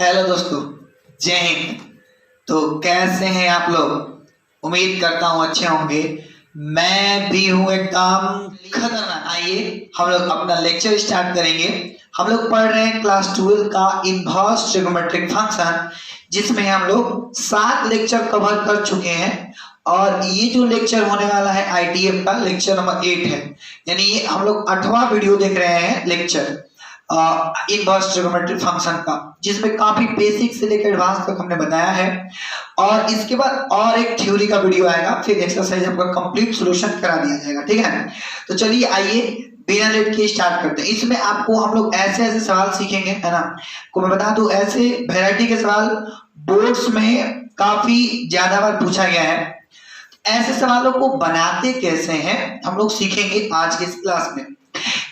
Hello दोस्तों, जय हिंद। तो कैसे हैं आप लोग? उम्मीद करता हूँ अच्छे होंगे। मैं भी हूँ एकदम खतरनाक। आइए हम लोग अपना लेक्चर स्टार्ट करेंगे। हम लोग पढ़ रहे हैं क्लास 12 का इनवर्स ट्रिगोमेट्रिक फंक्शन, जिसमें हम लोग 7 लेक्चर कवर कर चुके हैं और ये जो लेक्चर होने वाला है आईटीएफ का लेक्चर नंबर 8 है। यानी ये हम लोग 8वां वीडियो देख रहे हैं लेक्चर इनवर्स ट्रिगोमेट्रिक फंक्शन का, जिसमें काफी बेसिक से लेकर एडवांस तक हमने बताया है। और इसके बाद और एक थ्योरी का वीडियो आएगा, फिर एक्सरसाइज आपका कंप्लीट सॉल्यूशन करा दिया जाएगा। ठीक है, तो चलिए आइए बिना लेट के स्टार्ट करते हैं। इसमें आपको हम लोग ऐसे ऐसे सवाल सीखेंगे, है ना। को मैं बता दूं, ऐसे वैरायटी के सवाल बोर्ड्स में काफी ज्यादा बार पूछा गया है। ऐसे सवालों को बनाते कैसे हैं हम लोग सीखेंगे आज के इस क्लास में।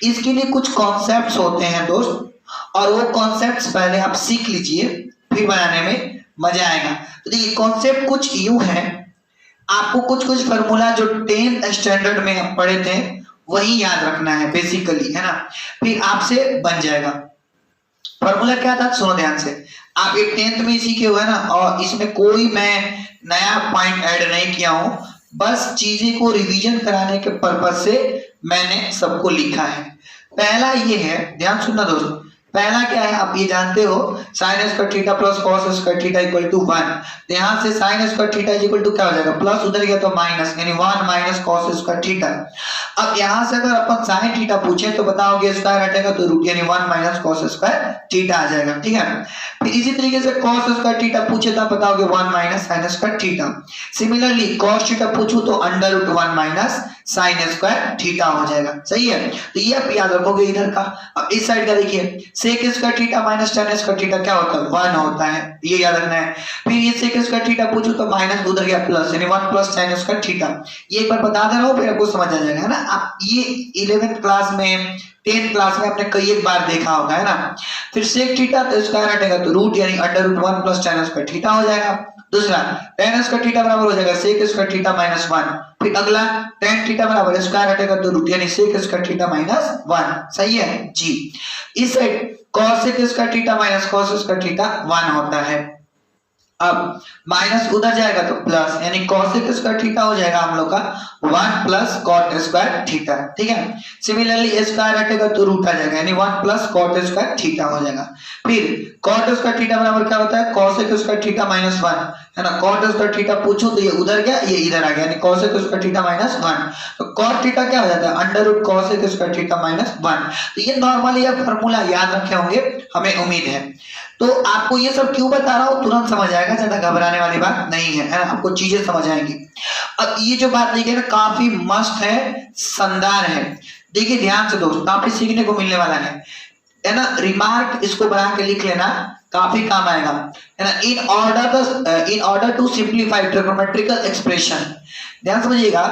इसके लिए कुछ कॉन्सेप्ट्स होते हैं दोस्त, और वो कॉन्सेप्ट्स पहले आप सीख लीजिए, फिर बनाने में मजा आएगा। तो देखिए कॉन्सेप्ट कुछ यूं है, आपको कुछ कुछ फॉर्मूला जो 10th स्टैंडर्ड में हम पढ़े थे वही याद रखना है बेसिकली, है ना। फिर आपसे बन जाएगा। फॉर्मूला क्या था सुनो ध्यान से। आप ये 10th में सीखे हुए ना, और इसमें कोई मैं नया पॉइंट ऐड नहीं किया हूं, बस चीजें को रिवीजन कराने के पर्पज से मैंने सबको लिखा है। पहला ये है, ध्यान सुनना दोस्तों। पहला क्या है आप ये जानते हो, sine square theta plus cos square theta equal to 1। तो यहाँ से sine square theta equal to क्या हो जाएगा, प्लस उधर गया तो माइनस, यानी 1 माइनस कॉस स्क्वायर थीटा। अब यहाँ से अगर अपन साइन थीटा पूछे तो बताओगे स्क्वायर हटेगा तो रूट, यानी 1 माइनस कॉस स्क्वायर थीटा आ जाएगा। ठीक है, फिर इसी तरीके से कॉस स्क्वायर थीटा पूछे तो बताओगे 1 minus sine square theta. Similarly cos theta पूछूं तो under root 1 minus sine square theta हो जाएगा। सही है, तो ये आप याद रखोगे इधर का। अब इस साइड का देखिए, sec square theta minus tan square theta क्या होता है, 1 होता है, ये याद रखना है। फिर ये सेक स्क्वायर थीटा पूछो तो माइनस उधर गया प्लस, यानी 1 प्लस tan स्क्वायर थीटा। ये एक बार बता दे रहा हूं, फिर आपको समझ आ जाएगा, है ना। आप ये 11th क्लास में 10th क्लास में आपने कई एक बार देखा होगा, है ना। फिर सेक थीटा तो स्क्वायर हटेगा तो रूट, यानी under root 1 plus tan square theta हो जाएगा। दूसरा tan स्क्वायर थीटा बराबर हो जाएगा sec स्क्वायर थीटा माइनस 1। फिर अगला tan थीटा बराबर स्क्वायर हटेगा तो रूट, यानी sec स्क्वायर थीटा माइनस 1। सही है जी। इस side cos square theta minus cos square theta 1 होता है। अब माइनस उधर जाएगा तो प्लस, यानी cos स्क्वायर थीटा हो जाएगा हम लोग का 1 प्लस cot स्क्वायर थीटा। ठीक है, सिमिलरली स्क्वायर हटेगा तो रूट आ जाएगा, यानी 1 प्लस cot स्क्वायर थीटा हो जाएगा। फिर cot स्क्वायर थीटा बराबर क्या होता है, cos स्क्वायर थीटा माइनस 1, है ना। cot स्क्वायर थीटा पूछो तो ये उधर गया, ये इधर आ गया, यानी cos स्क्वायर थीटा माइनस 1। तो cot थीटा क्या हो जाता है, under root cos square theta minus 1। तो ये नॉर्मली आप फार्मूला याद रखे होंगे, हमें उम्मीद है। तो आपको ये सब क्यों बता रहा हूं, तुरंत समझ आएगा, ज्यादा घबराने वाली बात नहीं है, आपको चीजें समझ आएंगी। अब ये जो बात लिखी है ना, काफी मस्त है, शानदार है। देखिए ध्यान से दोस्त, काफी सीखने को मिलने वाला है ना। रिमार्क इसको बना के लिख लेना, काफी काम आएगा, है ना। In order to simplify trigonometrical expression, ध्यान समझिएगा।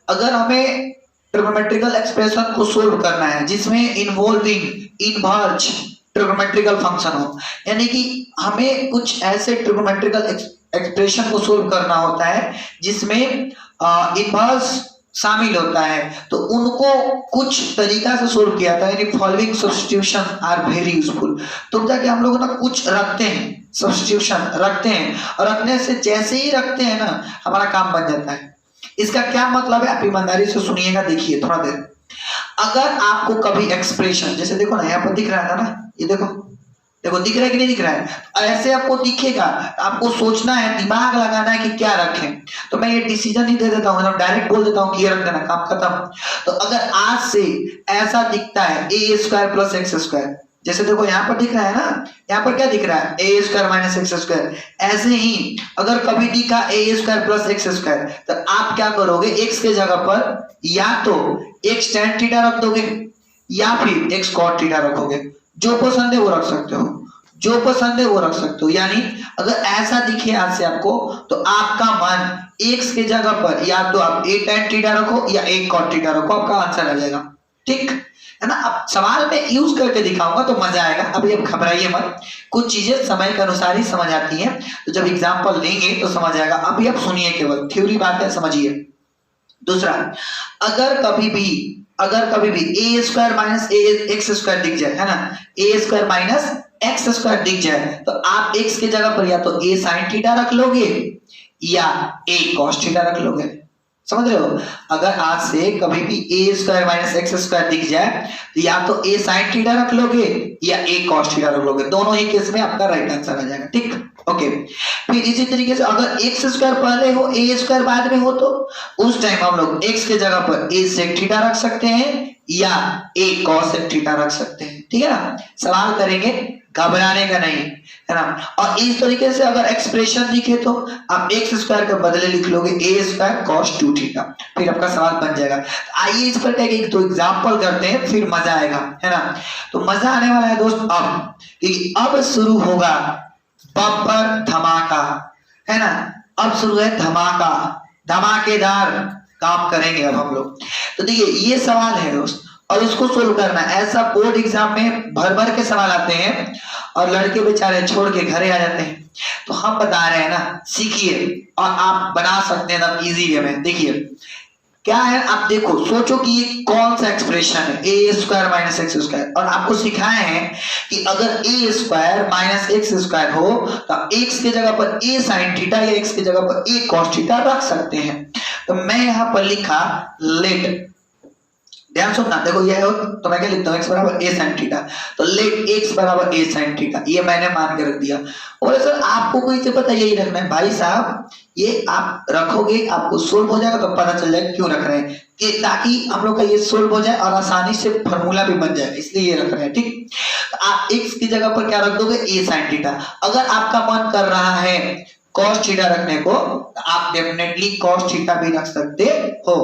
अगर हमें ट्रिगोनोमेट्रिकल एक्सप्रेशन को सोल्व करना है जिसमें इन्वॉल्विंग इनवर्स ट्रिगोनोमेट्रिकल फंक्शन हो, यानी कि हमें कुछ ऐसे ट्रिगोनोमेट्रिकल एक्सप्रेशन को सोल्व करना होता है जिसमें इनवर्स शामिल होता है, तो उनको कुछ तरीका से सोल्व किया था, यानी following substitution are very useful. तो जाके हम लोग ना कुछ रखते हैं, सब्स्टिट्यूशन रखते हैं, और रखने से जैसे ही रखते हैं ना हमारा काम बन जाता है। इसका क्या मतलब है, आप ईमानदारी से सुनिएगा, देखिए थोड़ा देर। अगर आपको कभी एक्सप्रेशन, जैसे देखो ना यहाँ पर दिख रहा था ना, ये देखो देखो दिख रहा है कि नहीं दिख रहा है, ऐसे आपको दिखेगा, आपको सोचना है, दिमाग लगाना है कि क्या रखें। तो मैं ये डिसीजन नहीं दे देता हूँ, डायरेक्ट बोल देता हूँ कि ये रख देना, काम खत्म। तो अगर आज से ऐसा दिखता है ए स्क्वायर प्लस एक्स स्क्वायर, जैसे देखो यहाँ पर दिख रहा है ना, यहाँ पर क्या दिख रहा है, ए स्क्वायर माइनस एक्स स्क्वायर। ऐसे ही अगर कभी दिखा ए स्क्वायर प्लस एक्स स्क्वायर, तो आप क्या करोगे, एक्स के जगह पर या तो एक्स tan थीटा रख दोगे या फिर एक्स cot थीटा रखोगे। जो पसंद है वो रख सकते हो, जो पसंद है वो रख सकते हो। यानी अगर ऐसा दिखे आज से आपको, तो आपका मन एक्स के जगह पर या तो आप ए tan थीटा रखो या ए cot थीटा रखो, आपका आंसर आ जाएगा। ठीक है ना। अब सवाल में यूज करके दिखाऊंगा तो मजा आएगा। अभी अब घबराइए मत, कुछ चीजें समय के अनुसार ही समझ आती हैं, तो जब एग्जाम्पल लेंगे तो समझ आएगा। अभी आप सुनिए, केवल थ्योरी बात है, समझिए। दूसरा, अगर कभी भी अगर कभी भी ए स्क्वायर माइनस एक्स स्क्वायर दिख जाए, है ना, ए स्क्वायर माइनस एक्स स्क्वायर दिख जाए, तो आप एक्स की जगह पर या तो ए साइन थीटा रख लोगे या ए कॉस थीटा रख लोगे। समझ रहे हो? अगर आज से कभी भी ए स्क्वायर माइनस एक्स स्क्वायर दिख जाए तो या तो ए साइन थीटा रख लोगे या ए कॉस थीटा रख लोगे, दोनों ही केस में आपका राइट आंसर आ जाएगा। ठीक, ओके। फिर इसी तरीके से अगर एक्स स्क्वायर पहले हो ए स्क्वायर बाद में हो तो उस टाइम हम लोग एक्स के जगह पर ए सेक थीटा रख सकते हैं या ए कॉस थीटा रख सकते हैं। ठीक है ना? सवाल करेंगे, घबराने का नहीं, है ना। और इस तरीके से अगर एक्सप्रेशन दिखे तो आप एक्स स्क्वायर के बदले लिख लोगे ए स्क्वायर कॉस 2 थीटा, फिर आपका सवाल बन जाएगा। आइए इस पर एक दो एग्जांपल करते हैं, फिर मजा आएगा, है ना। तो मजा आने वाला है दोस्त अब, कि अब शुरू होगा बम्पर धमाका, है ना। अब शुरू है धमाका, धमाकेदार काम करेंगे अब हम लोग। तो देखिए ये सवाल है दोस्त, और उसको सोल्व करना है। ऐसा बोर्ड एग्जाम में भर भर के सवाल आते हैं और लड़के बेचारे छोड़ के घरे आ जाते हैं। तो हम बता रहे हैं ना, सीखिए और आप बना सकते हैं एकदम इजी वे में। देखिए क्या है, आप देखो, सोचो कि ये कौन सा एक्सप्रेशन है, ए स्क्वायर माइनस एक्स स्क्वायर, और आपको सिखाए हैं कि अगर ए स्क्वायर माइनस एक्स स्क्वायर हो तो एक्स की जगह पर ए साइन थीटा या एक्स की जगह पर ए कॉस थीटा रख सकते हैं। तो मैं यहां पर लिखा लेट, ध्यान सुनना, देखो ये है तो मैं क्या लिखता हूँ, x बराबर a sin थीटा, तो लेट x बराबर a sin थीटा, ये मैंने मान के रख दिया। और सर आपको कोई से पता यही रखना है भाई साहब, ये आप रखोगे आपको सोल्व हो जाएगा तो पता चल जाएगा क्यों रख रहे हैं, कि ताकि हम लोग का ये सोल्व हो जाए और आसानी से फॉर्मूला भी बन जाए, इसलिए ये रख रहे हैं। ठीक, तो आप x की जगह पर क्या रख दोगे, a sin थीटा। अगर आपका मन कर रहा है कॉस थीटा रखने को तो आप डेफिनेटली कॉस थीटा भी रख सकते हो,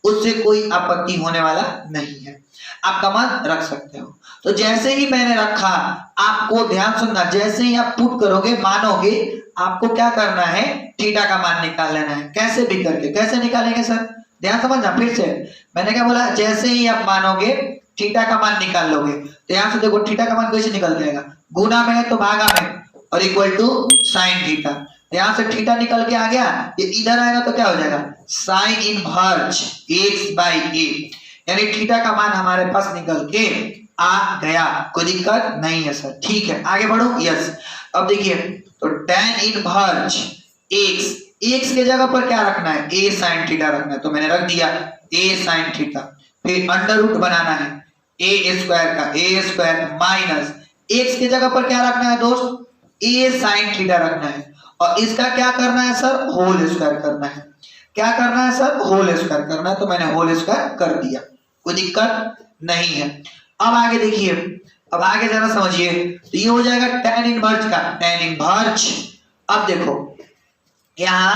उससे कोई आपत्ति होने वाला नहीं है, आपका मन रख सकते हो। तो जैसे ही मैंने रखा, आपको ध्यान सुनना, जैसे ही आप पुट करोगे मानोगे, आपको क्या करना है, थीटा का मान निकाल लेना है, कैसे भी करके। कैसे निकालेंगे सर, ध्यान समझना, फिर से मैंने क्या बोला, जैसे ही आप मानोगे थीटा का मान निकाल लोगे। ध्यान से देखो, थीटा का मान कैसे निकल जाएगा, गुना में है तो भागा में, और इक्वल टू साइन थीटा। यहां से थीटा निकल के आ गया, ये इधर आएगा तो क्या हो जाएगा, sine inverse x by a, यानी थीटा का मान हमारे पास निकल के आ गया। कोई दिक्कत नहीं है सर, ठीक है, आगे बढ़ो। यस, अब देखिए, तो tan इनवर्स x के जगह पर क्या रखना है, a sin थीटा रखना है, तो मैंने रख दिया a sin थीटा। फिर अंडर रूट बनाना है a स्क्वायर का, a स्क्वायर माइनस x की जगह पर क्या रखना है दोस्त, a sin थीटा रखना है, और इसका क्या करना है सर, होल स्क्वायर करना है। क्या करना है सर, होल स्क्वायर करना है, तो मैंने होल स्क्वायर कर दिया, कोई दिक्कत नहीं है। अब आगे देखिए, अब आगे जरा समझिए, तो ये हो जाएगा tan इनवर्स का tan इनवर्स। अब देखो यहाँ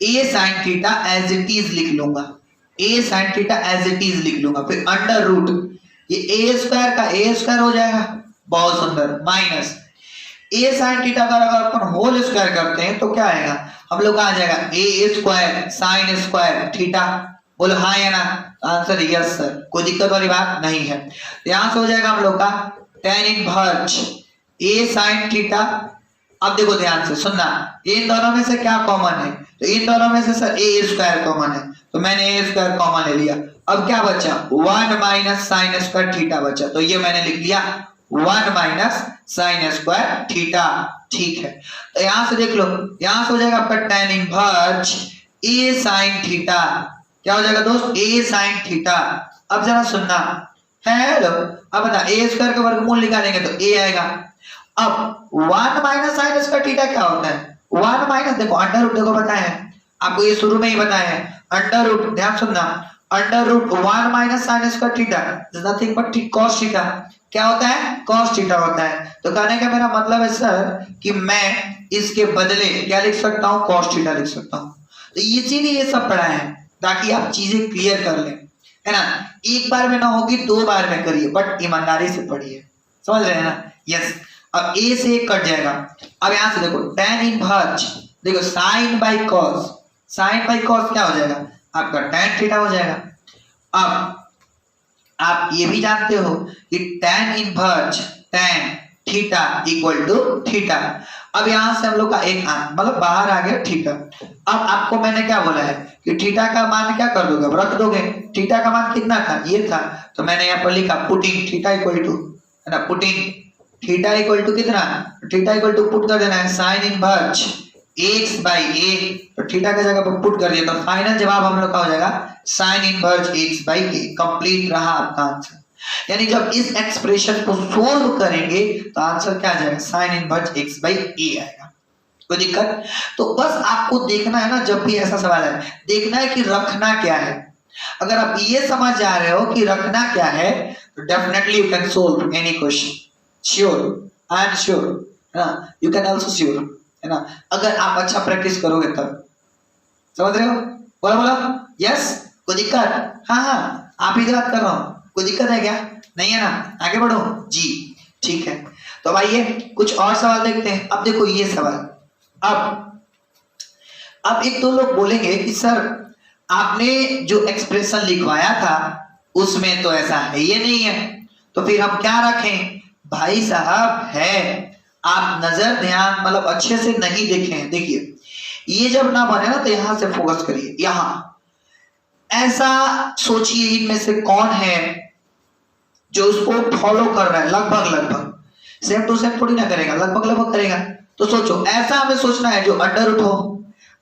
a sin theta as it is लिख लूंगा, a sin theta as it is लिख लूंगा, फिर अंडर रूट ये a स्क्वायर का a स्क्वायर हो जाएगा, बहुत सुंदर, माइनस a sin थीटा का अगर अपन होल स्क्वायर करते हैं तो क्या आएगा, हम लोग का आ जाएगा a square sin square theta. बोलो हाँ या ना, आंसर यस सर, कोई दिक्कत वाली बात नहीं है। यहां से हो जाएगा हम लोग का tan inverse a sin theta. अब देखो ध्यान से सुनना, इन दोनों में से क्या कॉमन है, तो इन दोनों में से सर a स्क्वायर कॉमन है, तो मैंने a स्क्वायर कॉमन ले लिया। अब क्या बचा, 1 माइनस साइन स्क्वायर थीटा बचा, तो ये मैंने लिख लिया 1 माइनस साइन स्क्वायर थीटा। ठीक है, तो यहां से देख लो, यहां से हो जाएगा आपका tan inverse a sin theta, क्या हो जाएगा दोस्त, a sin थीटा। अब जरा सुनना, हेलो, अब बता a स्क्वायर का वर्गमूल निकालेंगे तो a आएगा। अब 1 माइनस साइन स्क्वायर थीटा क्या होता है, 1 माइनस, देखो अंडर रूट, देखो बताया है आपको, ये शुरू में ही बताया है, अंडर रूट, ध्यान सुनना, under root 1 minus sine square theta is nothing but cos theta. क्या होता है, cos थीटा होता है। तो कहने का मेरा मतलब है सर कि मैं इसके बदले क्या लिख सकता हूँ, cos थीटा लिख सकता हूँ। तो इसीलिए ये सब पढ़ा है ताकि आप चीजें क्लियर कर लें, है ना। एक बार में ना होगी, 2 बार में करिए, बट ईमानदारी से पढ़िए, समझ रहे हैं ना। यस, अब a से 1 कट जाएगा। अब यहां से देखो tan इनवर्स, देखो sin by cos, sin by cos क्या हो जाएगा, आपका tan थीटा हो जाएगा। अब आप ये भी जानते हो कि tan inverse tan theta equal to theta. अब यहां से हम लोग का एक मतलब बाहर आ गया थीटा। अब आपको मैंने क्या बोला है कि थीटा का मान क्या कर दोगे, रख दोगे। थीटा का मान कितना था, ये था, तो मैंने यहाँ पर लिखा पुटिंग थीटा इक्वल टू, है ना, पुटिंग थीटा इक्वल टू कितना, थीटा इक्वल टू पुट कर देना है साइन इनवर्स x बाई ए, तो थीटा की जगह पर पुट कर दिया, तो फाइनल जवाब हम लोग का हो जाएगा sine inverse x by A. Complete रहा आपका आंसर। यानी जब इस एक्सप्रेशन को सोल्व करेंगे तो आंसर क्या आ जाएगा, साइन इनवर्स x बाई ए आएगा। कोई दिक्कत? तो बस आपको देखना है ना, जब भी ऐसा सवाल है देखना है कि रखना क्या है। अगर आप ये समझ जा रहे हो कि रखना क्या है तो definitely you can solve any question. Sure, I am sure, है ना, यू कैन आल्सो श्योर, है ना, अगर आप अच्छा प्रैक्टिस करोगे तब। समझ रहे हो? बोला बोला यस। कोई दिक्कत? हाँ हाँ, आप ही से बात कर रहा हूँ। कोई दिक्कत है क्या? नहीं है ना? आगे बढ़ो जी। ठीक है, तो अब आइए कुछ और सवाल देखते हैं। अब देखो ये सवाल, अब एक दो लोग बोलेंगे कि सर आपने जो एक्सप्रेशन लिखवाया था उसमें तो ऐसा है ये नहीं है, तो फिर हम क्या रखें? भाई साहब है, आप नजर ध्यान मतलब अच्छे से नहीं देखे हैं। देखिए ये जब ना बने ना तो यहां से फोकस करिए, यहां ऐसा सोचिए इनमें से कौन है जो उसको फॉलो कर रहा है, लगभग लगभग सेम टू सेम थोड़ी ना करेगा, लगभग लगभग करेगा। तो सोचो ऐसा हमें सोचना है जो अंडर रूट हो।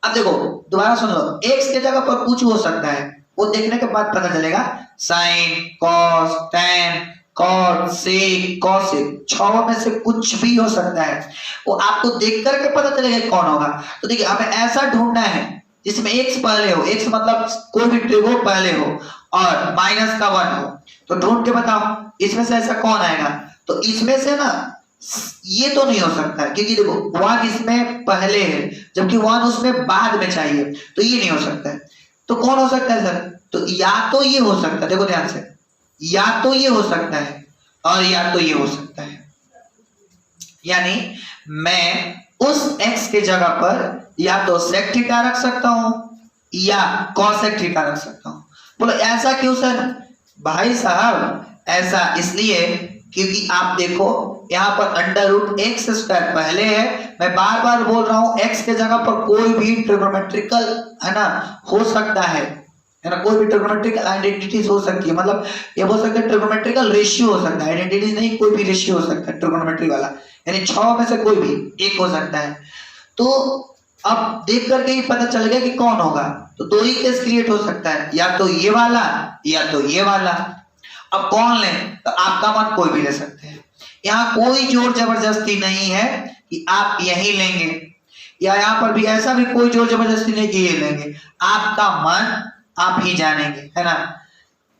अब देखो दोबारा सुन लो, एक्स के जगह पर कुछ हो सकता है, वो देखने के बाद पता चलेगा। साइन, कॉस, टैन, कॉट, सेक, कॉसेक, छह में से कुछ भी हो सकता है, वो आपको देख करके पता चलेगा कौन होगा। तो देखिए हमें ऐसा ढूंढना है जिसमें एक्स पहले हो, एक्स मतलब कोई भी ट्रिगो पहले हो और माइनस का 1 हो, तो ढूंढ के बताओ इसमें से ऐसा कौन आएगा। तो इसमें से ना ये तो नहीं हो सकता है क्योंकि देखो 1 इसमें पहले है जबकि 1 उसमें बाद में चाहिए, तो ये नहीं हो सकता है। तो कौन हो सकता है सर? तो या तो ये हो सकता है, देखो ध्यान से, या तो ये हो सकता है और या तो ये हो सकता है। यानी मैं उस x के जगह पर या तो sec थीटा रख सकता हूं या cosec थीटा रख सकता हूं। बोलो ऐसा क्यों सर? भाई साहब ऐसा इसलिए क्योंकि आप देखो यहाँ पर अंडर रूट एक्स स्क्वायर पहले है। मैं बार बार बोल रहा हूं x के जगह पर कोई भी ट्रिग्नोमेट्रिकल है ना हो सकता है ना, कोई भी ट्रिग्नोमेट्रिकल आइडेंटिटीज हो सकती है, मतलब ये बोल सकते हैं ट्रिग्नोमेट्रिकल रेशियो हो सकता है, आइडेंटिटीज नहीं, कोई भी रेशियो हो सकता है ट्रिग्नोमेट्री वाला, यानी 6 में से कोई भी एक हो सकता है। तो अब देख करके ही पता चल गया कि कौन होगा, तो दो ही केस क्रिएट हो सकता है, या तो ये वाला या तो ये वाला। अब कौन ले? तो आपका मन कोई भी ले सकते हैं, यहाँ कोई जोर जबरदस्ती नहीं है कि आप यही लेंगे, या यहाँ पर भी ऐसा भी कोई जोर जबरदस्ती नहीं कि ये लेंगे, आपका मन आप ही जानेंगे, है ना।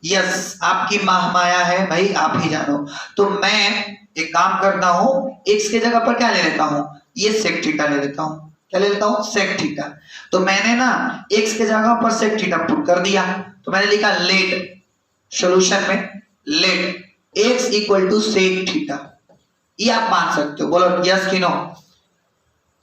यस, आपकी माया है भाई, आप ही जानो। तो मैं एक काम करता हूं, एक्स के जगह पर क्या ले लेता हूं, ये सेक थीटा ले लेता हूं। क्या ले लेता हूं? Sec theta. तो मैंने ना एक्स के जगह पर सेक थीटा पुट कर दिया, तो मैंने लिखा लेट, सॉल्यूशन में let x equal to sec theta. ये आप मान सकते हो, बोलो यस कि नो?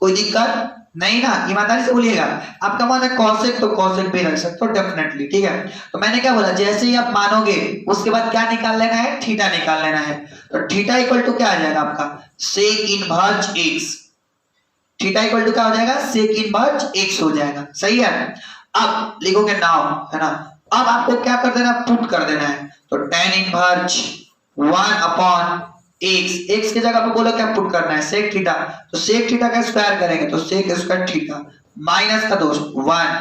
कोई दिक्कत नहीं ना? ईमानदारी से बोलिएगा। आपका मन है कॉसेक, तो कॉसेक भी रख सकते हो डेफिनेटली, ठीक है। तो मैंने क्या बोला, जैसे ही आप मानोगे उसके बाद क्या निकाल लेना है? थीटा निकाल लेना है। तो थीटा इक्वल टू क्या आ जाएगा आपका? Sec inverse x. Theta equal to क्या हो जाएगा? सेक इनवर्स एक्स हो जाएगा, सही है। अब लिखोगे नाउ, है ना, अब आपको क्या कर देना? पुट कर देना है। तो tan inverse 1 upon x, x की जगह पे बोलो क्या पुट करना है? Sec theta. तो सेक थीटा का स्क्वायर करेंगे तो सेक स्क्वायर थीटा, माइनस का दोस्त 1,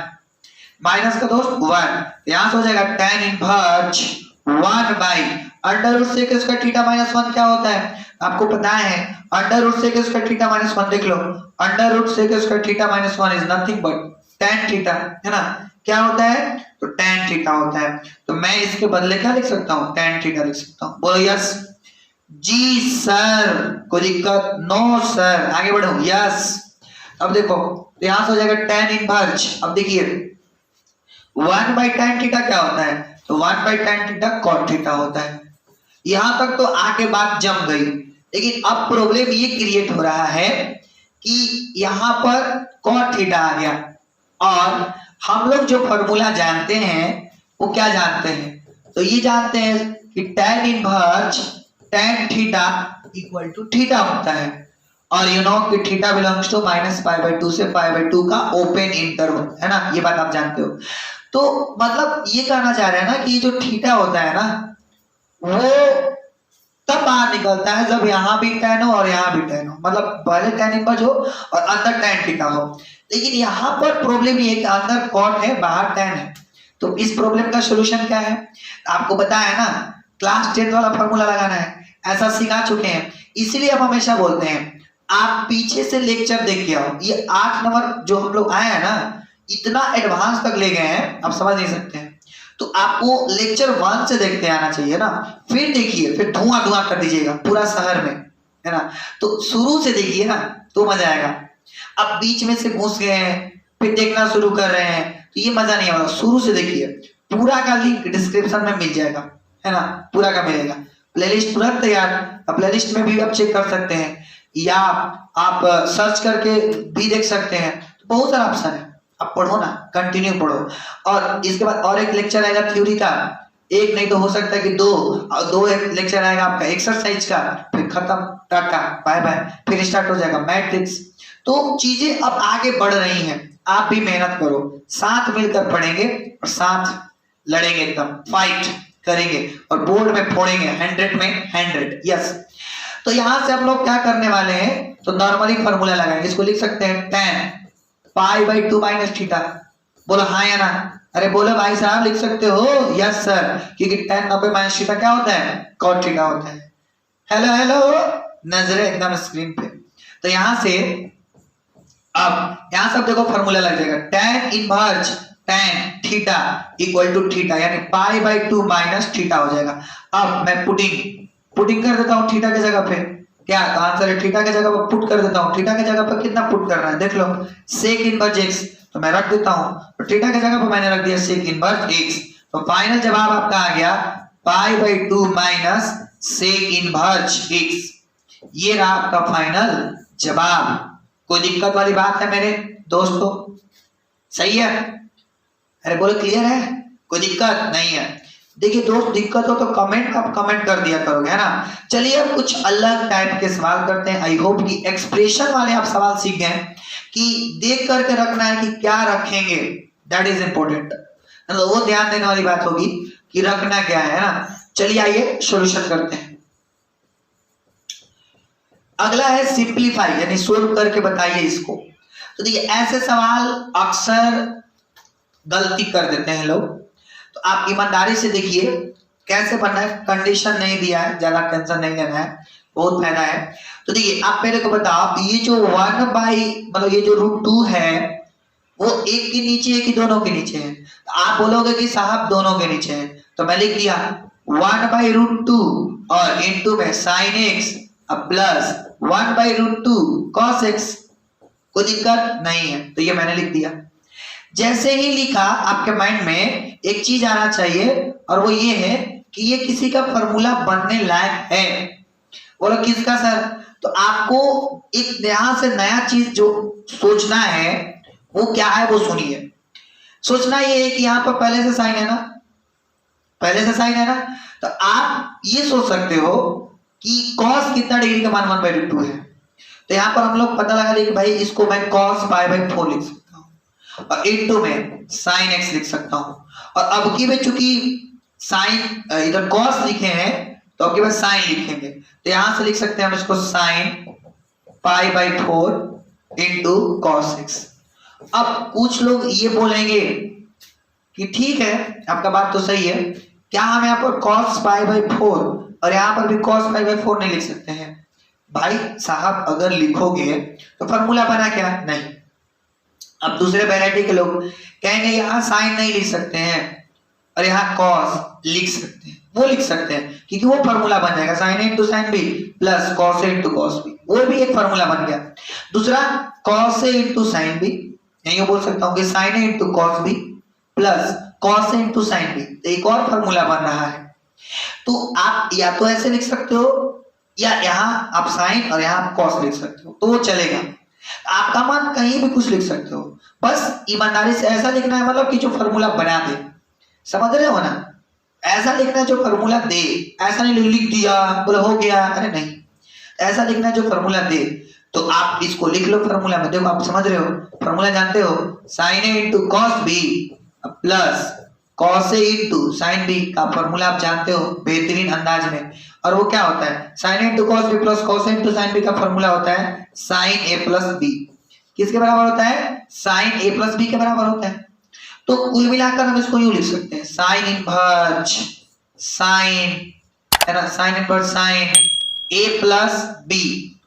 माइनस का दोस्त 1, यहां से हो जाएगा tan inverse 1 by under root sec square theta minus 1 क्या होता है आपको पता है? Under root sec square theta minus 1 देख लो, under root sec square theta minus 1 is nothing but tan theta, है ना। क्या होता है? तो tan थीटा होता है। तो मैं इसके बदले क्या लिख सकता हूं? tan थीटा लिख सकता हूं। बोलो यस जी सर, कोई दिक्कत? नो सर, आगे बढ़ो। यस। अब देखो यहां से हो जाएगा tan इनवर्स, अब देखिए 1 बाई tan थीटा क्या होता है? तो 1 by tan theta cot theta होता है। यहां तक तो आके बात जम गई, लेकिन अब प्रॉब्लम ये क्रिएट हो रहा है कि यहां पर cot थीटा आ गया, और हम लोग जो फॉर्मूला जानते हैं वो क्या जानते हैं? तो ये जानते हैं कि tan inverse tan theta equal to theta होता है। और यू नो कि थीटा बिलोंग्स टू -π/2 से π/2 का ओपन इंटरवल है ना, ये बात आप जानते हो। तो मतलब ये कहना चाह रहे हैं ना कि ये जो थीटा होता है ना वो तब बाहर निकलता है जब यहाँ भी tan हो और यहाँ भी tan हो, मतलब पहले tan इनवर्स हो और अंदर tan थीटा हो। लेकिन यहाँ पर प्रॉब्लम ये है कि अंदर cot है बाहर tan है। तो इस प्रॉब्लम का सलूशन क्या है? आपको पता है ना, क्लास 10 वाला फॉर्मूला लगाना है, ऐसा सिखा चुके हैं। इसीलिए हम हमेशा बोलते हैं आप पीछे से लेक्चर देख के आओ। ये 8 नंबर जो हम लोग आए हैं ना, इतना एडवांस तक ले गए हैं, आप समझ नहीं सकते हैं। तो आपको लेक्चर 1 से देखते आना चाहिए ना, फिर देखिए, फिर धुआं धुआं कर दीजिएगा पूरा शहर में, है ना। तो शुरू से देखिए ना तो मजा आएगा। अब बीच में से घुस गए हैं फिर देखना शुरू कर रहे हैं तो ये मजा नहीं आएगा। शुरू से देखिए, पूरा का लिंक डिस्क्रिप्शन में मिल जाएगा, है ना, पूरा का मिलेगा। प्लेलिस्ट तुरंत तैयार, प्लेलिस्ट में भी आप चेक कर सकते हैं या आप सर्च करके भी देख सकते हैं। तो बहुत सारा ऑप्शन है, आप पढ़ो ना, कंटिन्यू पढ़ो। और इसके बाद और एक लेक्चर आएगा थ्योरी का, एक नहीं तो हो सकता है कि दो एक लेक्चर आएगा आपका एक्सरसाइज का, फिर खत्म, टाटा बाय बाय, फिर स्टार्ट हो जाएगा मैट्रिक्स। तो चीजें अब आगे बढ़ रही हैं, आप भी मेहनत करो, साथ मिलकर पढ़ेंगे और साथ लड़ेंगे, एकदम फाइट करेंगे और बोर्ड में फोड़ेंगे 100 में 100। यस, तो यहां से हम लोग क्या करने वाले हैं, तो नॉर्मली फॉर्मूला लगाएंगे। इसको लिख सकते हैं tan π/2 - थीटा। बोलो हाँ या ना? अरे बोलो भाई साहब, लिख सकते हो? यस सर, क्योंकि tan 90 - थीटा क्या होता है? cot थीटा होता है। हेलो हेलो, नजरें एकदम स्क्रीन पे। तो यहां से अब यहां सब देखो फॉर्मूला लग जाएगा, tan inverse tan theta equal to theta, यानी π/2 - थीटा हो जाएगा। अब मैं पुटिंग कर देता हूँ थीटा की जगह पे, क्या तो आंसर है थीटा की जगह पर पुट कर देता हूँ। थीटा की जगह पर कितना पुट करना है देख लो, sec इनवर्स x, तो मैं रख देता हूँ, तो थीटा की जगह पर मैंने रख दिया sec इनवर्स x। तो फाइनल जवाब आपका आ गया π/2 - sec इनवर्स x। ये रहा आपका फाइनल जवाब। कोई दिक्कत वाली बात है मेरे दोस्तों? सही है? अरे बोलो क्लियर है, कोई दिक्कत नहीं है? देखिए दोस्त, दिक्कत हो तो कमेंट आप कमेंट कर दिया करोगे, है ना। चलिए अब कुछ अलग टाइप के सवाल करते हैं। आई होप कि एक्सप्रेशन वाले आप सवाल सीख गए कि देख करके रखना है कि क्या रखेंगे, दैट इज इंपॉर्टेंट। तो वो ध्यान देने वाली बात होगी कि रखना क्या है ना। चलिए आइए सॉल्यूशन करते हैं। अगला है सिंप्लीफाई, यानी सोल्व करके बताइए इसको। तो देखिए ऐसे सवाल अक्सर गलती कर देते हैं लोग, तो आप ईमानदारी से देखिए कैसे बनना है। कंडीशन नहीं दिया है, ज्यादा टेंशन नहीं लेना है, बहुत फायदा है। तो देखिए आप मेरे को बताओ, ये जो 1 मतलब ये जो √2 है वो एक के नीचे है कि दोनों के नीचे है? तो आप बोलोगे कि साहब दोनों के नीचे है, तो मैं लिख दिया 1/√2 और इनटू में sin x plus 1/√2 cos x। कोई दिक्कत नहीं है, तो ये मैंने लिख दिया। जैसे ही लिखा आपके माइंड में एक चीज आना चाहिए, और वो ये है कि ये किसी का फॉर्मूला बनने लायक है। बोलो किसका सर? तो आपको एक यहां से नया चीज जो सोचना है वो क्या है, वो सुनिए। सोचना ये है कि यहाँ पर पहले से साइन है ना, पहले से साइन है ना, तो आप ये सोच सकते हो कि cos कितना डिग्री का मान 1/√2 है। तो यहाँ पर हम लोग पता लगा लें कि भाई इसको मैं cos π/4 लिख सकता हूँ और इनटू में sin x लिख सकता हूँ। और अब की में चूंकि sin इधर cos लिखे हैं तो अब की बार sin लिखेंगे, तो यहां से लिख सकते हैं हम इसको sin π/4 इनटू cos x। अब कुछ लोग ये बोलेंगे कि ठीक है आपका बात तो सही है, क्या हम यहाँ पर cos π/4 और यहाँ पर भी cos π/4 नहीं लिख सकते हैं? भाई साहब अगर लिखोगे तो फॉर्मूला बना क्या? नहीं। अब दूसरे वैरायटी के लोग कहेंगे यहाँ साइन नहीं लिख सकते हैं और यहाँ कॉस लिख सकते हैं, वो लिख सकते हैं क्योंकि वो फॉर्मूला बन जाएगा sine A into sine B plus cos A into cos B, वो भी एक फॉर्मूला बन गया। दूसरा cos A into sine B, यही बोल सकता हूँ कि sine A into cos B plus cos A into sine B, तो एक और फॉर्मूला बन रहा है। तो आप या तो ऐसे लिख सकते हो या यहाँ आप साइन और यहाँ आप कॉस लिख सकते हो, तो वो चलेगा। आपका मन कहीं भी कुछ लिख सकते हो, बस ईमानदारी से ऐसा लिखना है मतलब कि जो फॉर्मूला बना दे, समझ रहे हो ना? ऐसा लिखना है जो फॉर्मूला दे, ऐसा नहीं लिख दिया बोले हो गया, अरे नहीं। ऐसा लिखना है जो फॉर्मूला दे। तो आप इसको लिख लो फॉर्मूला में, देखो आप समझ रहे हो, फॉर्मूला जानते हो, sin A into cos B plus cos A into sine B का फॉर्मूला आप जानते हो बेहतरीन अंदाज में। और वो क्या होता है, sin A into cos B plus cos A into sine B का फॉर्मूला होता है sin A प्लस बी। किसके बराबर होता है, sin A प्लस बी के बराबर होता है। तो कुल मिलाकर हम इसको यूं लिख सकते हैं, साइन इनवर्स साइन, है ना, sine inverse sine A plus B.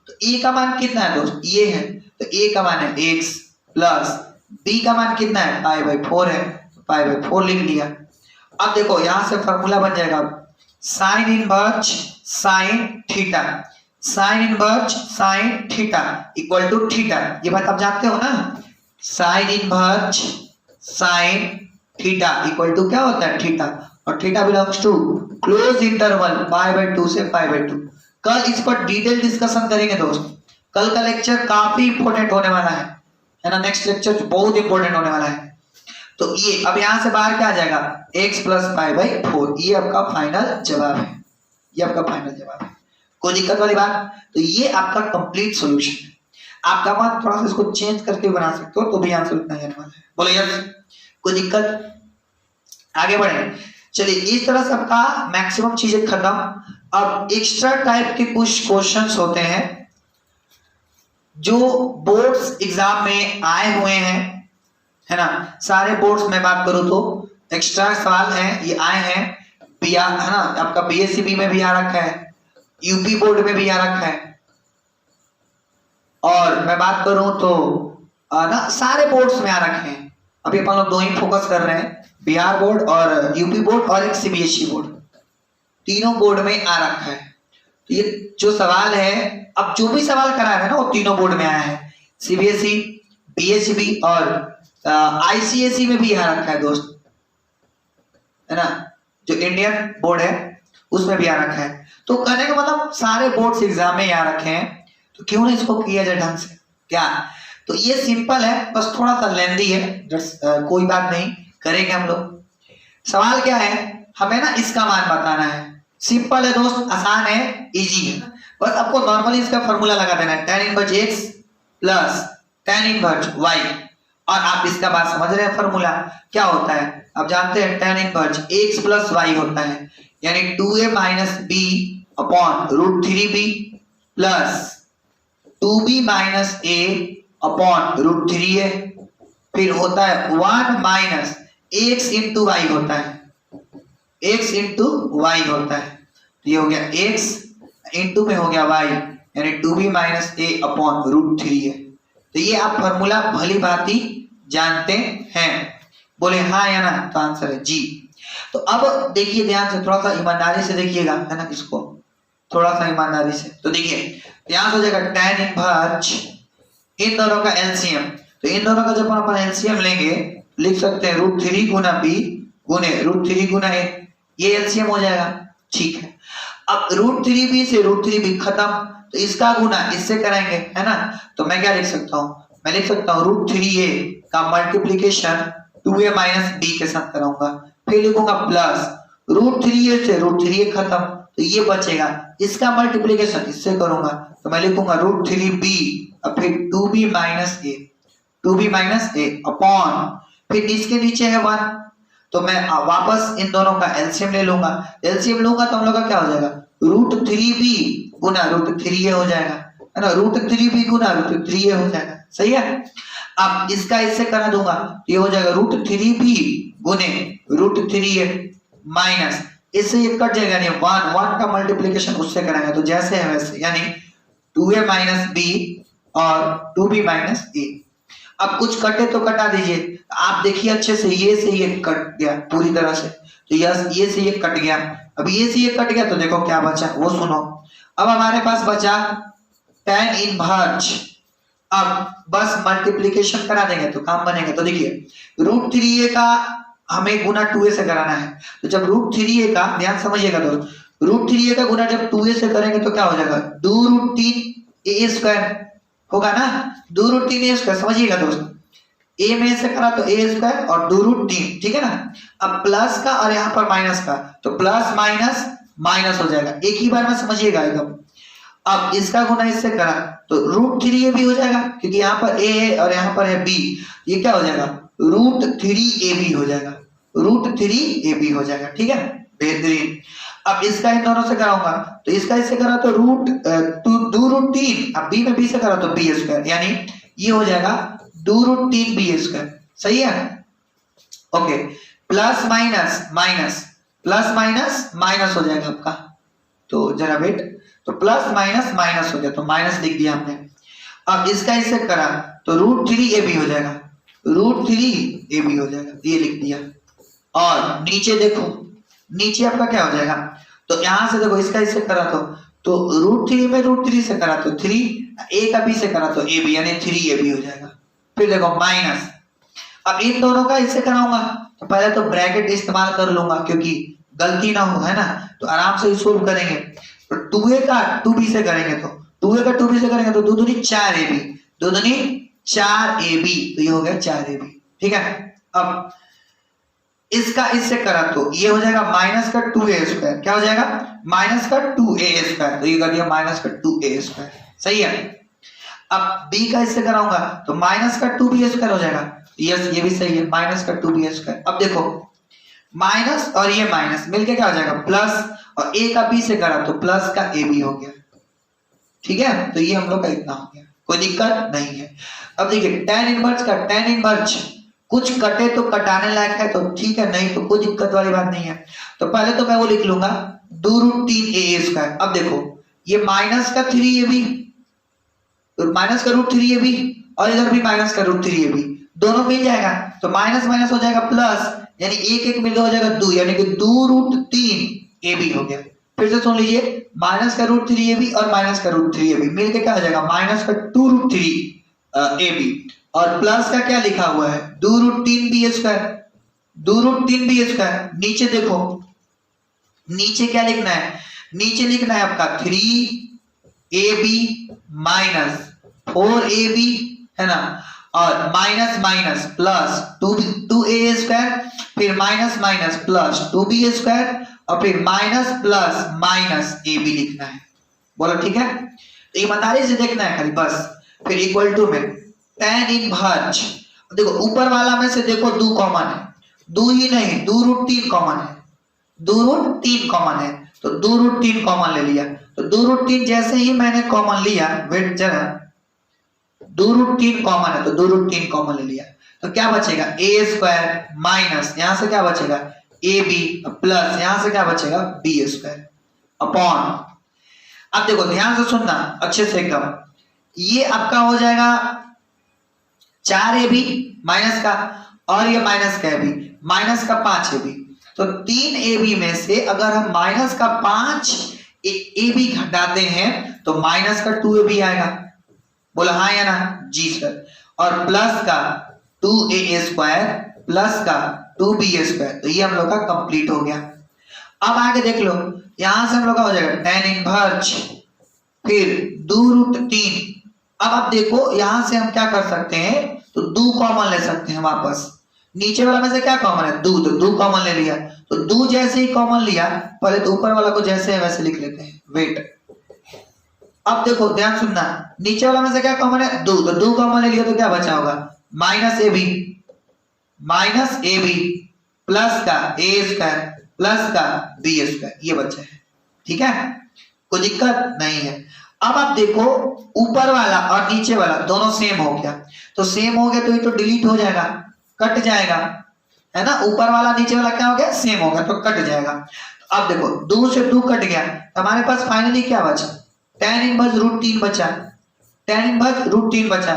तो A का मान कितना है दोस्त, ये है, तो A का मान है x प्लस B का मान कितना है, पाई बाई 4 है, पाई बाई 4 लिख लिया। अब देखो यहां से फॉर्मूला बन जाएगा sine inverse sine theta, sine inverse sine theta equal to theta, ये बात आप जानते हो ना, sine inverse sine theta equal to क्या होता है, थीटा, और theta belongs to close interval pi by 2 से पाई बाई 2। कल इस पर डिटेल डिस्कशन करेंगे दोस्त, कल का लेक्चर काफी इंपॉर्टेंट होने वाला है ना, नेक्स्ट लेक्चर बहुत इंपॉर्टेंट होने वाला है। तो ये अब यहां से बाहर क्या आ जाएगा, x प्लस पाई बाई 4, ये आपका फाइनल जवाब है, ये आपका फाइनल जवाब है, कोई दिक्कत वाली बात। तो ये आपका कंप्लीट सॉल्यूशन है, आपका मान थोड़ा सा इसको चेंज करके बना सकते हो तो भी आंसर उतना ही आने वाला है। बोलो यस, कोई दिक्कत, आगे बढ़े। चलिए इस तरह से आपका मैक्सिमम चीजें खत्म। अब एक्स्ट्रा टाइप के कुछ क्वेश्चंस होते हैं जो बोर्ड्स एग्जाम में आए हुए हैं, है ना, सारे बोर्ड्स में बात करूं तो एक्स्ट्रा सवाल हैं, ये आए हैं, है ना, आपका पीएससीबी में भी आ रखा है, यूपी बोर्ड में भी आ रखा है, और मैं बात करूं तो ना सारे बोर्ड्स में आ रखे हैं। अभी अपन लोग दो ही फोकस कर रहे हैं, बिहार बोर्ड और यूपी बोर्ड और एक सीबीएसई बोर्ड, तीनों बोर्ड में आ रखा है। तो ये जो सवाल है, अब जो भी सवाल करा है ना वो तीनों बोर्ड में आया है, सीबीएसई, पीएससीबी और आईसीएसई में भी आ रखा है दोस्त, है ना, जो इंडियन बोर्ड है उसमें भी आ रखा है। तो कहने का मतलब सारे बोर्ड्स एग्जाम में आ रखे हैं, तो क्यों ना इसको किया जाए ढंग से, क्या। तो ये सिंपल है, बस थोड़ा सा लेंदी है, कोई बात नहीं, करेंगे हम लोग। सवाल क्या है, हमें ना इसका मान बताना है, सिंपल है दोस्त, आसान है, इजी है, बस आपको नॉर्मली इसका फॉर्मूला लगा देना है, tan inverse x plus tan inverse y, और आप इसका बात समझ रहे हैं, फॉर्मूला क्या होता है, आप जानते हैं tan inverse x plus y होता है, यानी 2a minus b upon root 3b plus 2b minus a upon root 3a, फिर होता है 1 माइनस x इंटू वाई होता है, x इंटू वाई होता है, तो ये हो गया x इंटू में हो गया y, यानी 2b minus a upon root 3 है। तो ये आप फॉर्मूला भली भांति जानते हैं, बोले हाँ या ना, तो आंसर है जी। तो अब देखिए ध्यान से, थोड़ा सा ईमानदारी से देखिएगा, है ना, इसको थोड़ा सा ईमानदारी से। तो देखिए यहाँ हो जाएगा tan इनवर्स इन दोनों का एलसीएम, तो इन दोनों का जब अपन एलसीएम लेंगे लिख सकते हैं रूट 3 गुना बी गुने रूट 3 गुना ए, ये एलसीएम हो जाएगा, ठीक है। अब रूट 3b से रूट 3b खत्म, तो इसका गुना इससे कराएंगे, है ना, तो मैं क्या लिख सकता हूँ, मैं लिख सकता हूँ रूट 3a का मल्टीप्लीकेशन 2a माइनस b के साथ कराऊंगा, फिर लिखूंगा प्लस रूट 3a से रूट 3a खत्म, तो ये बचेगा, इसका मल्टीप्लीकेशन इससे करूंगा, तो मैं लिखूंगा रूट 3b और फिर 2b minus a, 2b minus a upon, फिर इसके नीचे है 1, तो मैं वापस इन दोनों का एलसीएम ले लूंगा, एलसीएम लूंगा तो हम लोग का क्या हो जाएगा, रूट 3b गुना रूट 3a हो जाएगा, है ना, रूट 3b गुना रूट 3a हो जाएगा, सही है। अब इसका इससे करा दूंगा, ये हो जाएगा रूट 3b गुने रूट 3a माइनस, इससे ये कट जाएगा, यानी 1 का मल्टीप्लीकेशन उससे कराएंगे, तो जैसे है वैसे, यानी 2a माइनस b और 2b माइनस a। अब कुछ कटे तो कटा दीजिए, आप देखिए अच्छे से, ये से ये कट गया पूरी तरह से, तो यस ये से ये कट गया, अब ये से ये कट गया, तो देखो क्या बचा वो सुनो। अब हमारे पास बचा tan इनवर्स, अब बस मल्टीप्लीकेशन करा देंगे तो काम बनेगा। तो देखिए रूट 3a का हमें गुना 2a से कराना है, तो जब रूट 3a का, ध्यान समझिएगा दोस्त, रूट 3a का गुना जब 2a से करेंगे तो क्या हो जाएगा, 2 रूट 3 a स्क्वायर होगा ना, 2 रूट 3 a स्क्वायर, समझिएगा दोस्त, a में से करा तो a स्क्वायर और 2 रूट 3, ठीक है ना। अब प्लस का और यहाँ पर माइनस का, तो प्लस माइनस माइनस हो जाएगा, एक ही बार में समझिएगा एकदम। अब इसका गुना इससे करा तो √3ab हो जाएगा, क्योंकि यहाँ पर a है और यहाँ पर है b, ये क्या हो जाएगा √3ab हो जाएगा, √3ab हो जाएगा। ठीक है, बेहतरीन। अब इसका इन दोनों से कराऊंगा तो इसका इससे करा तो √2√3, अब b में b से करा तो b स्क्वायर, यानी ये हो जाएगा 2√3b स्क्वायर। सही है, okay. Plus minus minus, plus minus minus हो जाएगा आपका, तो जरा वेट, तो प्लस माइनस माइनस हो गया, तो माइनस लिख दिया हमने। अब इसका इससे करा तो √3ab हो जाएगा, √3ab हो जाएगा, ये लिख दिया। और नीचे देखो, नीचे आपका क्या हो जाएगा, तो यहां से देखो इसका इससे करा तो √3 में √3 से करा तो 3, a का b से करा तो ab, यानी 3ab हो जाएगा। फिर देखो माइनस, अब इन दोनों का इससे कराऊंगा तो पहले तो ब्रैकेट इस्तेमाल कर लूंगा क्योंकि गलती ना हो, है ना, तो आराम से सोल्व करेंगे। तो 2a का 2b से करेंगे तो 2a का 2b से करेंगे तो 2 दूनी 4ab, 2 दूनी 4ab, तो ये हो गया 4ab। ठीक है, अब इसका इससे करा तो ये हो जाएगा माइनस का 2a स्क्वायर, क्या हो जाएगा माइनस का 2a स्क्वायर, तो ये कर दिया माइनस का 2a स्क्वायर। सही है, अब b का इससे कराऊंगा तो माइनस का 2b स्क्वायर हो जाएगा, यस ये भी सही है, माइनस का 2b स्क्वायर। अब देखो माइनस और ये माइनस मिलके क्या हो जाएगा प्लस, और a का b से करा तो प्लस का ab हो गया। ठीक है, तो ये हम लोग का इतना हो गया, कोई दिक्कत नहीं है। अब देखिए tan इनवर्स का tan इनवर्स कुछ कटे तो कटाने लायक है तो ठीक है, नहीं तो कोई दिक्कत वाली बात नहीं है। तो पहले तो मैं वो लिख लूंगा 2√3a स्क्वायर। अब देखो ये माइनस का 3ab, तो माइनस का √3ab और इधर भी माइनस का √3ab, दोनों मिल जाएगा तो माइनस माइनस हो जाएगा प्लस, यानी एक एक मिलकर हो जाएगा 2, यानी कि 2√3ab हो गया। फिर से सुन लीजिए, माइनस का √3ab और माइनस का √3ab मिलकर क्या हो जाएगा माइनस का 2√3ab, और प्लस का क्या लिखा हुआ है 2√3b स्क्वायर, 2√3b स्क्वायर। नीचे देखो, नीचे क्या लिखना है, नीचे लिखना है आपका 3ab माइनस 4ab, है ना, और minus minus plus 2a square, फिर minus minus plus 2b square, और फिर माइनस प्लस माइनस ab लिखना है। बोलो ठीक है, तो ईमानदारी से देखना है खाली बस। फिर इक्वल टू में tan इनवर्स, देखो ऊपर वाला में से देखो 2 कॉमन है, 2 ही नहीं 2√3 कॉमन है, 2√3 कॉमन है, तो 2√3 कॉमन ले लिया। तो 2√3 जैसे ही मैंने कॉमन लिया, वेट जरा, 2√3 कॉमन है तो 2√3 कॉमन ले लिया, तो क्या बचेगा a स्क्वायर माइनस यहां से क्या बचेगा ab प्लस यहां से क्या बचेगा b स्क्वायर अपॉन। अब देखो ध्यान से सुनना अच्छे से एकदम, ये आपका हो जाएगा 4ab माइनस का, और ये माइनस का ab माइनस का 5ab, तो 3ab में से अगर हम माइनस का 5ab घटाते हैं तो माइनस का 2ab आएगा। बोला हाँ या ना जी सर, और प्लस का 2a स्क्वायर प्लस का 2b स्क्वायर, तो ये हम लोग का कंप्लीट हो गया। अब आगे देख लो, यहां से हम लोग का हो जाएगा tan इनवर्स फिर 2√3। अब आप देखो यहां से हम क्या कर सकते हैं, तो 2 कॉमन ले सकते हैं वापस, नीचे वाला में से क्या कॉमन है 2, तो 2 कॉमन ले लिया, तो 2 जैसे ही कॉमन लिया, पहले तो ऊपर वाला को जैसे है वैसे लिख लेते हैं, वेट। अब देखो ध्यान सुनना, नीचे वाला में से क्या कॉमन है 2, तो 2 कॉमन ले लिया तो क्या बचा होगा माइनस ab प्लस का a स्क्वायर प्लस का b स्क्वायर, ये बचा है। ठीक है, कोई दिक्कत नहीं है। अब आप देखो ऊपर वाला और नीचे वाला दोनों सेम हो गया, तो सेम हो गया तो ये तो डिलीट हो जाएगा, कट जाएगा, है ना, ऊपर वाला नीचे वाला क्या हो गया सेम हो गया तो कट जाएगा। तो अब देखो 2 से 2 कट गया, हमारे पास फाइनली क्या बचा tan इनवर्स √3 बचा, tan इनवर्स √3 बचा।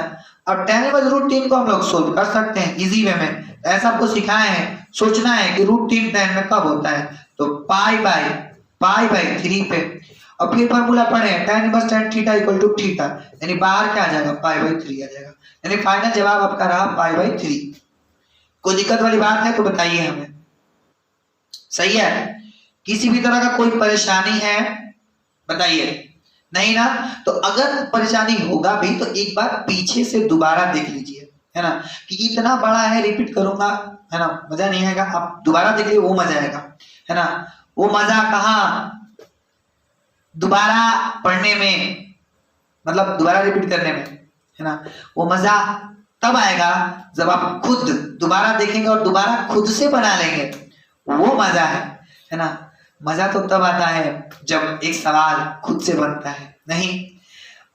अब tan इनवर्स √3 को हम लोग सोल्व कर सकते हैं इजी वे में, ऐसा आपको सिखाए हैं, सोचना है कि √3 tan में कब होता है, तो पाई/3 पे, और फिर फार्मूला पढ़े tan inverse tan theta equal to theta, यानी बाहर क्या आ जाएगा पाई/3 आ जाएगा, यानी फाइनल जवाब आपका रहा पाई/3। कोई दिक्कत वाली बात है तो बताइए हमें, सही है, किसी भी तरह का कोई परेशानी है बताइए, नहीं ना, तो अगर परेशानी होगा भी तो एक बार पीछे से दोबारा देख लीजिए, है ना, कि इतना बड़ा है रिपीट करूंगा, है ना, मजा नहीं आएगा, आप दोबारा देख लीजिए वो मजा आएगा, है ना, वो मजा कहाँ दोबारा पढ़ने में मतलब दोबारा रिपीट करने में, है ना। वो मजा तब आएगा जब आप खुद दोबारा देखेंगे और दोबारा खुद से बना लेंगे, वो मजा है ना। मजा तो तब आता है जब एक सवाल खुद से बनता है। नहीं,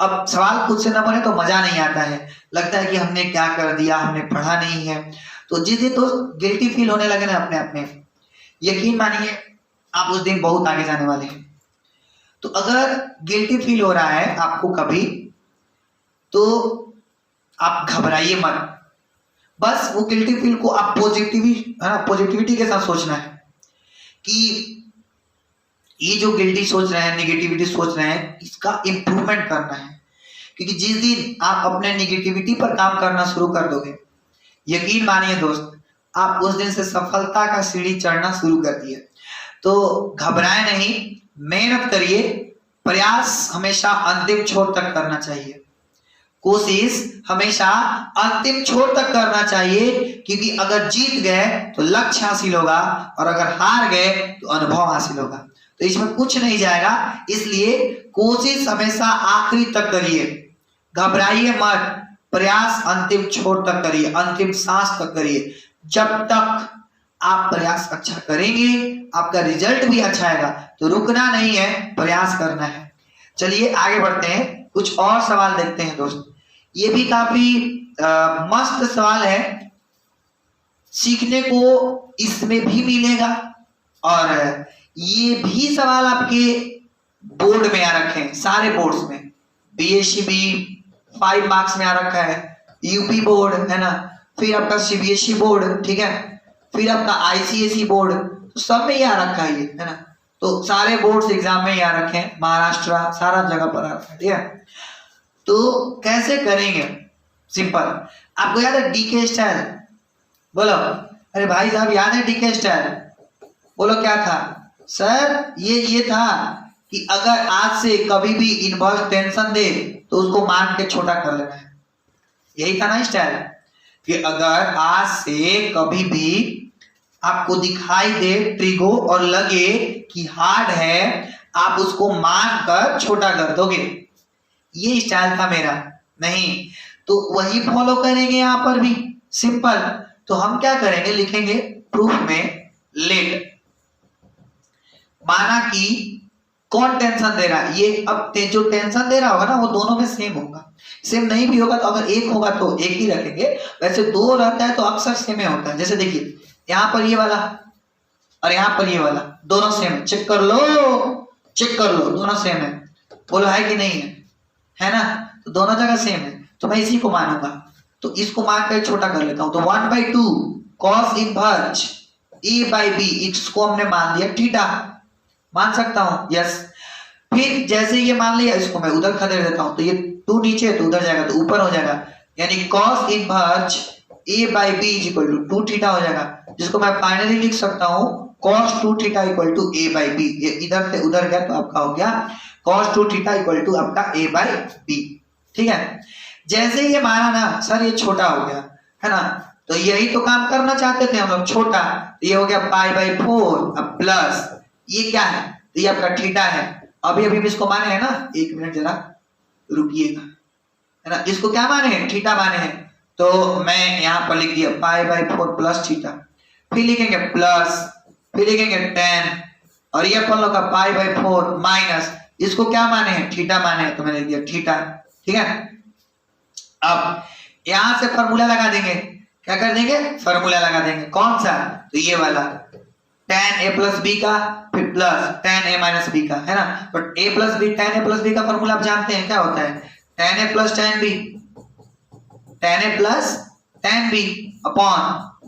अब सवाल खुद से ना बने तो मजा नहीं आता है, लगता है कि हमने क्या कर दिया, हमने पढ़ा नहीं है। तो जिस दिन तो गिल्टी फील होने लगे ना अपने आप में, यकीन मानिए आप उस दिन बहुत आगे जाने वाले हैं। तो अगर गिल्टी फील हो रहा है आपको कभी, तो आप घबराइए मत। बस वो गिल्टी फील को आप पॉजिटिविटी के साथ सोचना है कि ये जो गिल्टी सोच रहे हैं, निगेटिविटी सोच रहे हैं, इसका इंप्रूवमेंट करना है। क्योंकि जिस दिन आप अपने निगेटिविटी पर काम करना शुरू कर दोगे, यकीन मानिए दोस्त, आप उस दिन से सफलता का सीढ़ी चढ़ना शुरू कर दिए। तो घबराए नहीं, मेहनत करिए, प्रयास हमेशा अंतिम छोर तक करना चाहिए, कोशिश हमेशा अंतिम छोर तक करना चाहिए। क्योंकि अगर जीत गए तो लक्ष्य हासिल होगा, और अगर हार गए तो अनुभव हासिल होगा। तो इसमें कुछ नहीं जाएगा, इसलिए कोशिश हमेशा आखिरी तक करिए, घबराइए मत, प्रयास अंतिम छोर तक करिए, अंतिम सांस तक करिए। जब तक आप प्रयास अच्छा करेंगे, आपका रिजल्ट भी अच्छा आएगा। तो रुकना नहीं है, प्रयास करना है। चलिए आगे बढ़ते हैं, कुछ और सवाल देखते हैं दोस्त। ये भी काफी मस्त सवाल है, सीखने को इसमें भी मिलेगा, और ये भी सवाल आपके बोर्ड में आ रखे हैं, सारे बोर्ड्स में। बीएससी 5 मार्क्स में आ रखा है, यूपी बोर्ड है ना, फिर आपका सीबीएसई बोर्ड, ठीक है, फिर आपका आईसीएसई बोर्ड, तो सब में ही आ रखा है ये, है ना। तो सारे बोर्ड्स एग्जाम में ही आ रखे हैं, महाराष्ट्र सारा जगह पर आ रखा है, ठीक है। तो कैसे करेंगे? सिंपल, आपको याद है डीके स्टाइल? बोलो, अरे भाई साहब याद है डीके स्टाइल? बोलो क्या था सर? ये था कि अगर आज से कभी भी इनवर्स टेंशन दे तो उसको मान के छोटा कर लेना है। यही था ना स्टाइल, कि अगर आज से कभी भी आपको दिखाई दे ट्रिगो और लगे कि हार्ड है, आप उसको मान कर छोटा कर दोगे। ये स्टाइल था मेरा। नहीं तो वही फॉलो करेंगे यहाँ पर भी, सिंपल। तो हम क्या करेंगे, लिखेंगे प्रूफ में लेट, माना कि कौन टेंशन दे रहा है, ये अब जो टेंशन दे रहा होगा ना वो दोनों में सेम होगा। सेम नहीं भी होगा तो अगर एक होगा तो एक ही रखेंगे, वैसे दो रहता है तो अक्सर सेम ही होता है। जैसे देखिए यहाँ पर ये वाला और यहाँ पर ये वाला, दोनों सेम है, चेक कर लो, दोनों सेम है। बोलो है कि नहीं है ना? तो दोनों जगह सेम है, तो मैं इसी को मानूंगा। तो इसको मान कर छोटा कर लेता हूं, तो 1/2 cos इनवर्स a/b, इसको हमने मान दिया थीटा, मान सकता हूं, यस। फिर जैसे ये मान लिया, इसको मैं उधर खदेड़ देता हूं, तो ये 2 नीचे है तो उधर जाएगा, तो ऊपर हो जाएगा, यानी cos इनवर्स a/b = 2 थीटा हो जाएगा, जिसको मैं फाइनली लिख सकता हूं cos 2 थीटा = a/b। ये इधर से उधर गया तो आपका हो गया cos 2 थीटा = आपका a/b, ठीक है। जैसे ये माना ना सर ये छोटा हो गया, है ना, तो यही तो काम करना चाहते थे हम लोग, छोटा। तो ये हो गया π/4, अब प्लस ये क्या है, तो ये आपका थीटा है। अभी इसको माने हैं ना, 1 मिनट जरा रुकिएगा, है ना, इसको क्या माने हैं, थीटा माने हैं। तो मैं यहाँ पर लिख दिया π/4 प्लस थीटा, फिर लिखेंगे प्लस, फिर लिखेंगे 10, और ये अपन लोग का π/4 माइनस, इसको क्या माने हैं, थीटा माने हैं, तो मैंने लिख दिया थीटा, ठीक है। अब यहां से फॉर्मूला लगा देंगे, क्या कर देंगे, फॉर्मूला लगा देंगे, कौन सा, तो ये वाला tan a + b का, फिर प्लस tan a - b का, है ना। But a + b, tan a + b का फॉर्मूला आप जानते हैं क्या होता है, tan a + tan b, tan a + tan b upon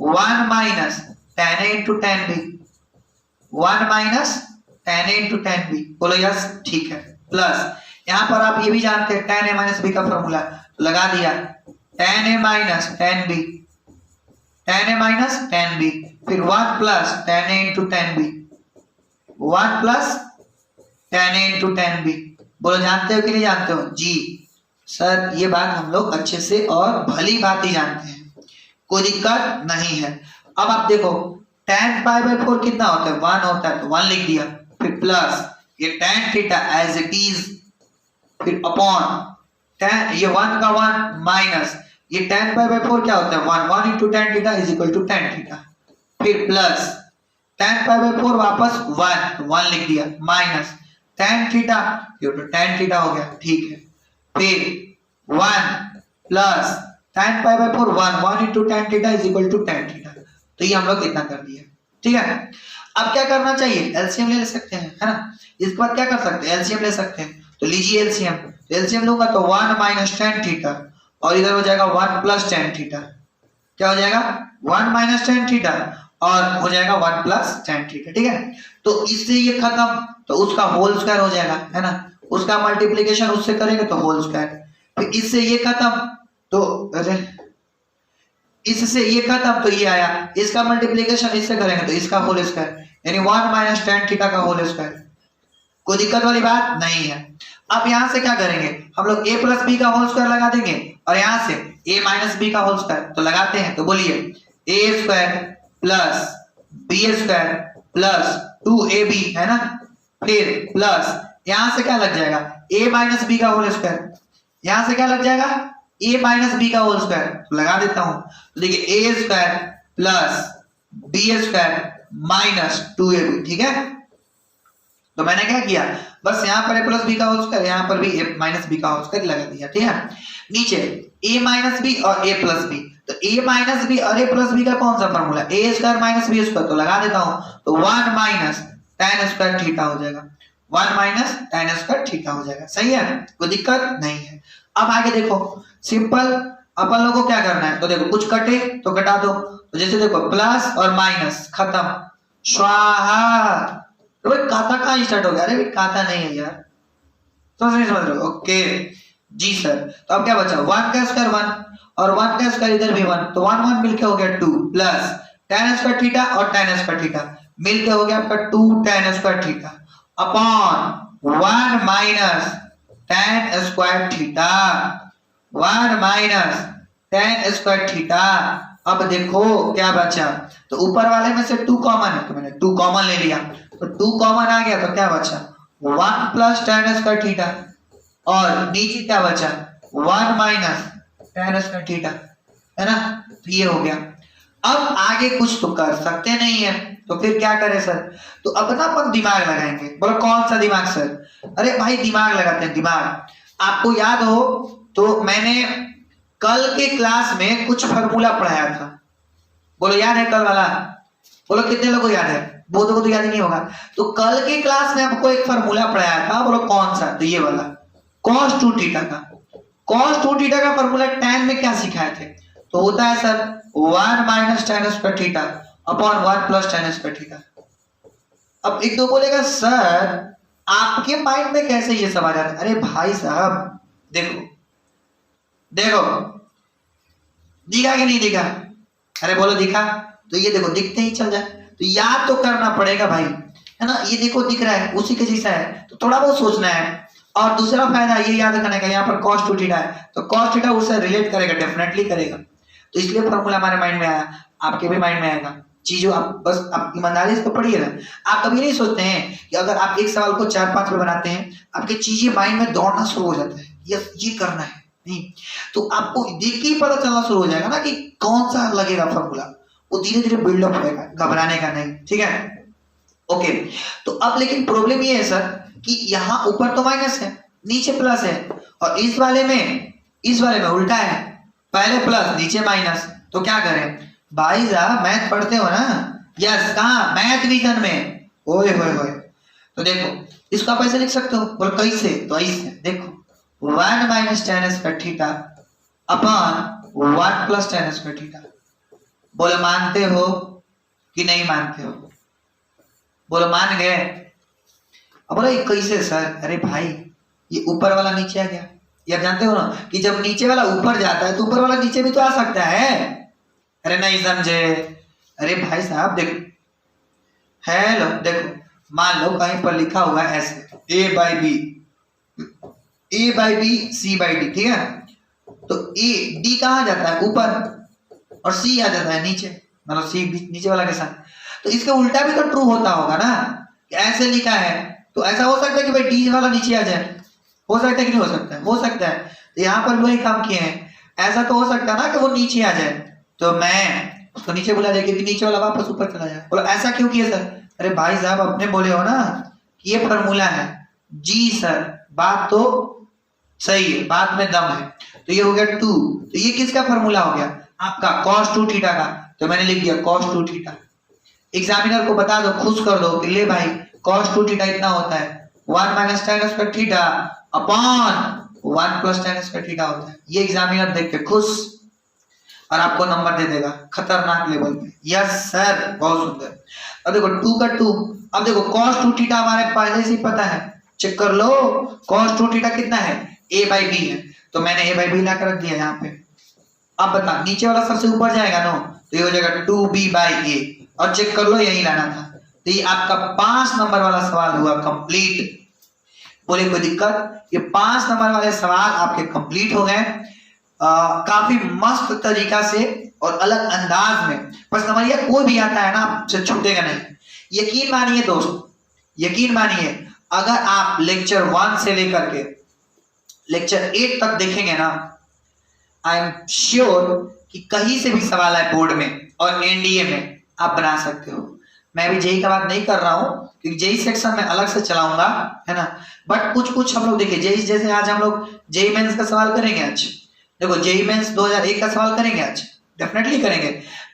1 minus tan a × tan b, 1 minus tan a × tan b। बोलो यस, ठीक है। प्लस यहां पर आप ये भी जानते हैं tan a - b का फॉर्मूला, लगा दिया tan a - tan b, tan a - tan b, फिर 1 plus tan a × tan b, 1 plus tan a × tan b। बोलो जानते हो कि नहीं जानते हो? जी सर, ये बात हम लोग अच्छे से और भली बात ही जानते हैं, कोई दिक्कत नहीं है। अब आप देखो tan π/4 कितना होता है, 1 होता है, तो 1 लिख दिया, फिर प्लस ये tan theta as it is, फिर अपॉन tan, ये 1 का 1 माइनस ये tan पाई बाय 4 क्या होता है 1 into tan theta is equal to tan theta, फिर प्लस tan पाई बाय 4 वापस 1 लिख दिया माइनस tan थीटा, ये तो tan थीटा हो गया, ठीक है। फिर 1 plus tan pi by 4 1 into tan theta is equal to tan theta, तो ये हम लोग इतना कर दिया, ठीक है। अब क्या करना चाहिए, एलसीएम ले सकते हैं, है ना। इसके बाद क्या कर सकते हैं, एलसीएम ले सकते हैं, तो लीजिए एलसीएम। तो एलसीएम लूंगा तो 1 माइनस tan थीटा और इधर हो जाएगा 1 प्लस tan थीटा, क्या हो जाएगा 1 माइनस tan थीटा और हो जाएगा 1 प्लस tan थीटा, ठीक है। तो इससे ये खत्म, तो उसका होल स्क्वायर हो जाएगा, है ना, उसका मल्टीप्लिकेशन उससे करेंगे तो होल स्क्वायर, फिर इससे ये खत्म तो अरे इससे ये खत्म तो ये आया, इसका मल्टीप्लिकेशन इससे करेंगे तो इसका होल स्क्वायर, यानी 1 माइनस tan थीटा का होल स्क्वायर। कोई दिक्कत वाली बात नहीं है। अब यहां से क्या करेंगे हम लोग a प्लस बी का होल स्क्वायर लगा देंगे और यहां से a माइनस बी का होल स्क्वायर, तो लगाते हैं, तो बोलिए a square plus b square plus 2ab, है ना, फिर प्लस यहां से क्या लग जाएगा a माइनस बी का होल स्क्वायर, यहां से क्या लग जाएगा a माइनस बी का होल स्क्वायर, तो लगा देता हूं, तो देखिए a square plus b square minus 2ab, ठीक है। तो मैंने क्या किया, बस यहाँ पर a प्लस बी का होल स्क्वायर, यहाँ पर भी a माइनस बी का होल स्क्वायर लगा दिया, ठीक है। नीचे a माइनस बी और a प्लस बी, तो a माइनस बी और a प्लस बी का कौन सा formula, a square minus B square, तो लगा देता हूँ, तो 1 माइनस tan स्क्वायर थीटा हो जाएगा, 1 माइनस tan स्क्वायर थीटा हो जाएगा, सही है, कोई दिक्कत नहीं है। अब आगे देखो सिंपल, अपन लोगों को क्या करना है, तो देखो कुछ कटे तो कटा दो, तो जैसे देखो प्लस और माइनस खत्म, स्वाहा। तो भाई काता कहाँ स्टार्ट हो गया, अरे काता नहीं है यार, तो समझ रहे हो, ओके जी सर। तो अब क्या बचा 1 का स्क्वायर 1 और 1 का स्क्वायर इधर भी 1, तो 1 1 मिलके हो गया 2 प्लस tan स्क्वायर थीटा और tan स्क्वायर थीटा मिलके हो गया आपका 2 tan square theta upon 1 minus tan square theta, 1 minus tan square theta. अब देखो क्या बचा, तो ऊपर वाले में से 2 कॉमन है, तो मैंने 2 कॉमन ले लिया, तो 2 कॉमन आ गया, तो क्या बचा 1 प्लस tan स्क्वायर थीटा और नीचे क्या बचा 1 माइनस tan स्क्वायर थीटा, है ना, तो ये हो गया। अब आगे कुछ तो कर सकते नहीं है, तो फिर क्या करें सर, तो अपना अपन दिमाग लगाएंगे। बोलो कौन सा दिमाग सर, अरे भाई दिमाग लगाते हैं, दिमाग। आपको याद हो तो मैंने कल के क्लास में कुछ फॉर्मूला पढ़ाया था, बोलो याद है कल वाला, बोलो कितने लोगों को याद है, बहुतों को तो याद नहीं होगा। तो कल के क्लास में आपको एक फॉर्मूला पढ़ाया था, बोलो कौन सा, तो ये वाला cos 2 थीटा का, cos 2 थीटा का फॉर्मूला tan में क्या सिखाए थे, तो होता है sir 1 minus tan square theta upon 1 plus tan square theta. अब एक दो बोलेगा सर आपके माइंड में कैसे ये सब आ जाता है, अरे भाई साहब देखो देखो दिखा कि नहीं दिखा, अरे बोलो दिखा, तो ये देखो दिखते ही चल जाए, तो याद तो करना पड़ेगा भाई, है ना। ये देखो दिख रहा है उसी के जैसा है, तो थोड़ा बहुत सोचना है। और दूसरा फायदा ये याद करने का, यहाँ पर cos 2 थीटा है, तो cos थीटा उससे रिलेट करेगा, डेफिनेटली करेगा, तो इसलिए फॉर्मूला हमारे माइंड में आया, आपके भी माइंड में आएगा। चीजों आप बस आप ईमानदारी से पढ़िए ना। आप कभी नहीं सोचते हैं कि अगर आप एक सवाल को 4-5 में बनाते हैं, आपकी चीजें माइंड में दौड़ना शुरू हो जाता है, यस ये करना है, नहीं तो आपको देख के ही पता चलना शुरू हो जाएगा ना कि कौन सा लगेगा फॉर्मूला, वो धीरे धीरे बिल्डअप होएगा, घबराने का नहीं, ठीक है ओके। तो अब लेकिन प्रॉब्लम ये है सर कि यहाँ ऊपर तो माइनस है नीचे प्लस है, और इस वाले में उल्टा है, पहले प्लस नीचे माइनस, तो क्या करें भाई साहब, मैथ पढ़ते हो ना, यस कहाँ मैथ विजन में, ओए होए होए। तो देखो इसको आप ऐसे लिख सकते हो, बोलो कैसे, तो ऐसे देखो 1 minus tan square theta upon 1 plus tan square theta. बोलो मानते हो कि नहीं मानते हो, बोलो मान गए। अब बोलो ये कैसे सर, अरे भाई ये ऊपर वाला नीचे आ गया, ये आप जानते हो ना कि जब नीचे वाला ऊपर जाता है तो ऊपर वाला नीचे भी तो आ सकता है, अरे नहीं समझे, अरे भाई साहब देखो, हेलो देखो मान लो कहीं पर लिखा हुआ है ऐसे a by B c by D, ठीक है, तो a d कहाँ जाता है ऊपर और c आ जाता है नीचे, मतलब c नीचे वाला के साथ, तो इसका उल्टा भी तो ट्रू होता होगा ना, ऐसे लिखा है तो ऐसा हो सकता है कि भाई d वाला नीचे आ जाए, हो सकता है कि नहीं हो सकता है, हो सकता है। तो यहाँ पर वही काम किए हैं। ऐसा तो हो सकता है ना कि वो नीचे आ जाए, तो मैं उसको नीचे बुला जाए क्योंकि नीचे वाला वापस ऊपर चला जाए। बोलो ऐसा क्यों किया सर? अरे भाई साहब अपने बोले हो ना कि ये फॉर्मूला है। जी सर बात तो सही है, बात में दम है। तो ये हो गया 2, तो ये किसका फॉर्मूला हो गया? आपका cos 2 थीटा का। तो मैंने लिख दिया cos 2 थीटा। एग्जामिनर को बता दो, खुश कर दो कि ले भाई cos 2 थीटा इतना होता है, 1 minus tan square theta upon 1 plus tan square theta होता है। ये एग्जामिनर देख के खुश और आपको नंबर दे देगा खतरनाक लेवल पे। यस सर बहुत सुंदर। अब देखो 2 का 2, अब देखो cos 2 थीटा हमारे पहले से ही पता है, चेक कर लो cos 2 थीटा कितना है, a बाई बी है। तो मैंने a बाई बी ला कर रख दिया यहाँ पे। अब बता नीचे वाला सबसे ऊपर जाएगा नो, तो ये हो जाएगा 2b बाई a, और चेक कर लो यही लाना था। तो ये आपका 5 नंबर वाला सवाल हुआ कंप्लीट। बोले कोई दिक्कत? ये 5 नंबर वाले सवाल आपके कंप्लीट हो गए काफी मस्त तरीका से और अलग अंदाज में। बस नंबरिया कोई भी आता है ना आपसे छूटेगा नहीं। यकीन मानिए दोस्त, यकीन मानिए अगर आप लेक्चर 1 से लेकर के लेक्चर 8 तक देखेंगे ना, आई एम श्योर कि कहीं से भी सवाल है बोर्ड में और एनडीए में आप बना सकते हो। मैं भी जेई का बात नहीं कर रहा हूं क्योंकि जेई सेक्शन में अलग से चलाऊंगा, है ना। बट कुछ कुछ हम लोग देखिए जेई, जैसे आज हम लोग जेई मेंस का सवाल करेंगे। आज देखो जेई मेंस 2001 का सवाल करेंगे, आज डेफिनेटली करेंगे।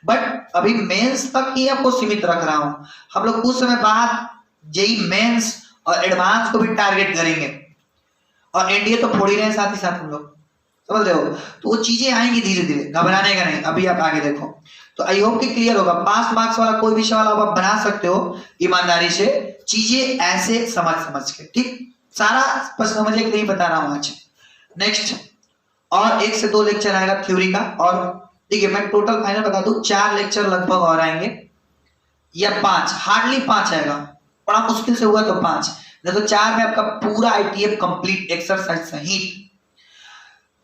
बट अभी मेंस तक ही आपको सीमित रख रहा हूं। हम लोग कुछ समय बाद जेई मेंस और एडवांस को भी टारगेट करेंगे, और एनडीए तो फोड़ ही रहे हैं साथ ही साथ हम लोग, समझ रहे हो। तो वो चीजें आएंगी धीरे धीरे, घबराने का नहीं। अभी आप आगे देखो। तो आई होप कि क्लियर होगा। 5 मार्क्स वाला कोई भी सवाल आप बना सकते हो ईमानदारी से, चीजें ऐसे समझ समझ के, ठीक। सारा बस समझने के लिए बता रहा हूं आज। नेक्स्ट और 1 से 2 लेक्चर आएगा थ्योरी का, और देखिए मैं टोटल फाइनल बता दूं 4 लेक्चर लगभग और आएंगे, या 5, हार्डली 5 आएगा, बड़ा मुश्किल से हुआ तो 5। तो 4 में आपका पूरा आईटीएफ कंप्लीट एक्सरसाइज सहित,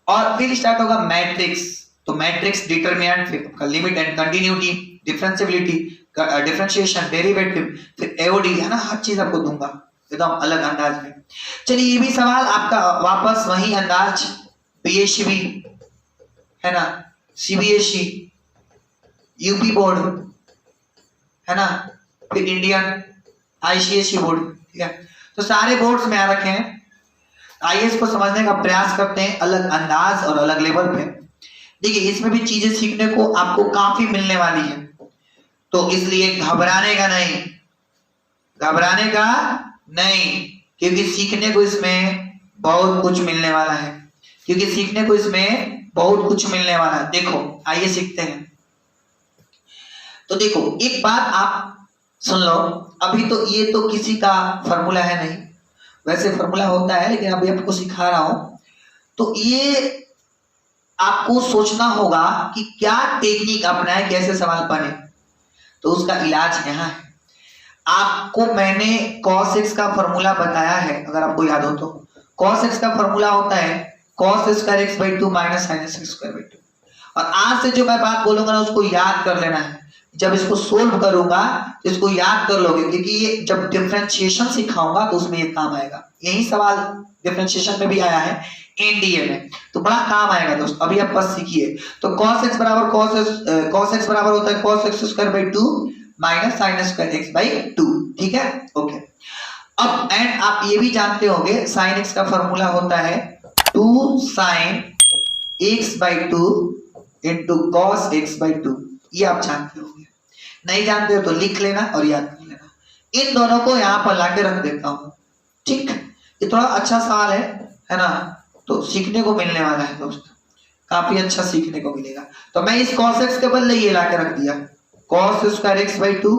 और फिर स्टार्ट होगा मैट्रिक्स। तो मैट्रिक्स डिटरमिनेंट, फिर आपका limit and continuity, differentiability, differentiation, derivative, फिर एओडी, है ना, हर चीज आपको दूंगा एकदम अलग अंदाज में। चलिए ये भी सवाल आपका वापस वही अंदाज, पीएसबी, है ना, सीबीएसई, यूपी बोर्ड, है ना, फिर इंडियन आईसीएसई बोर्ड, ठीक है। तो सारे बोर्ड्स में आ रखे हैं। आईएएस को समझने का प्रयास करते हैं अलग अंदाज और अलग लेवल पे। देखिए इसमें भी चीजें सीखने को आपको काफी मिलने वाली है, तो इसलिए घबराने का नहीं, घबराने का नहीं, क्योंकि सीखने को इसमें बहुत कुछ मिलने वाला है, क्योंकि सीखने को इसमें बहुत कुछ मिलने वाला है। देखो आइए सीखते हैं। तो देखो एक बात आप सुन लो, अभी तो ये तो किसी का फॉर्मूला है नहीं, वैसे फॉर्मूला होता है लेकिन अभी आपको सिखा रहा हूं। तो ये आपको सोचना होगा कि क्या टेक्निक अपनाए, कैसे सवाल बने। तो उसका इलाज यहाँ है। आपको मैंने cos x का फॉर्मूला बताया है, अगर आपको याद हो तो। cos x का फॉर्मूला होता है cos square x by 2 minus sin x square by 2। और आज से जो मैं बात बोलूंगा ना उसको याद कर लेना है। जब इसको सोल्व करूंगा तो इसको याद कर लोगे, क्योंकि ये जब डिफरेंशिएशन सिखाऊंगा तो उसमें ये काम आएगा। यही सवाल डिफरेंशिएशन में भी आया है एनडीए में, तो बड़ा काम आएगा दोस्त। अभी आप बस सीखिए। तो cos x बराबर cos x बराबर होता है cos x square by 2 minus sin square x by 2, ठीक है, ओके। अब एंड आप ये भी जानते होंगे sin x का फॉर्मूला होता है 2 sin x by 2 into cos x by 2। ये आप जानते होंगे, नहीं जानते हो तो लिख लेना और याद कर लेना। इन दोनों को यहाँ पर लाके रख देता हूँ, ठीक। ये थोड़ा अच्छा सवाल है ना, तो सीखने को मिलने वाला है दोस्त, काफी अच्छा सीखने को मिलेगा। तो मैं इस cos x के बदले ये लाके रख दिया cos square x by 2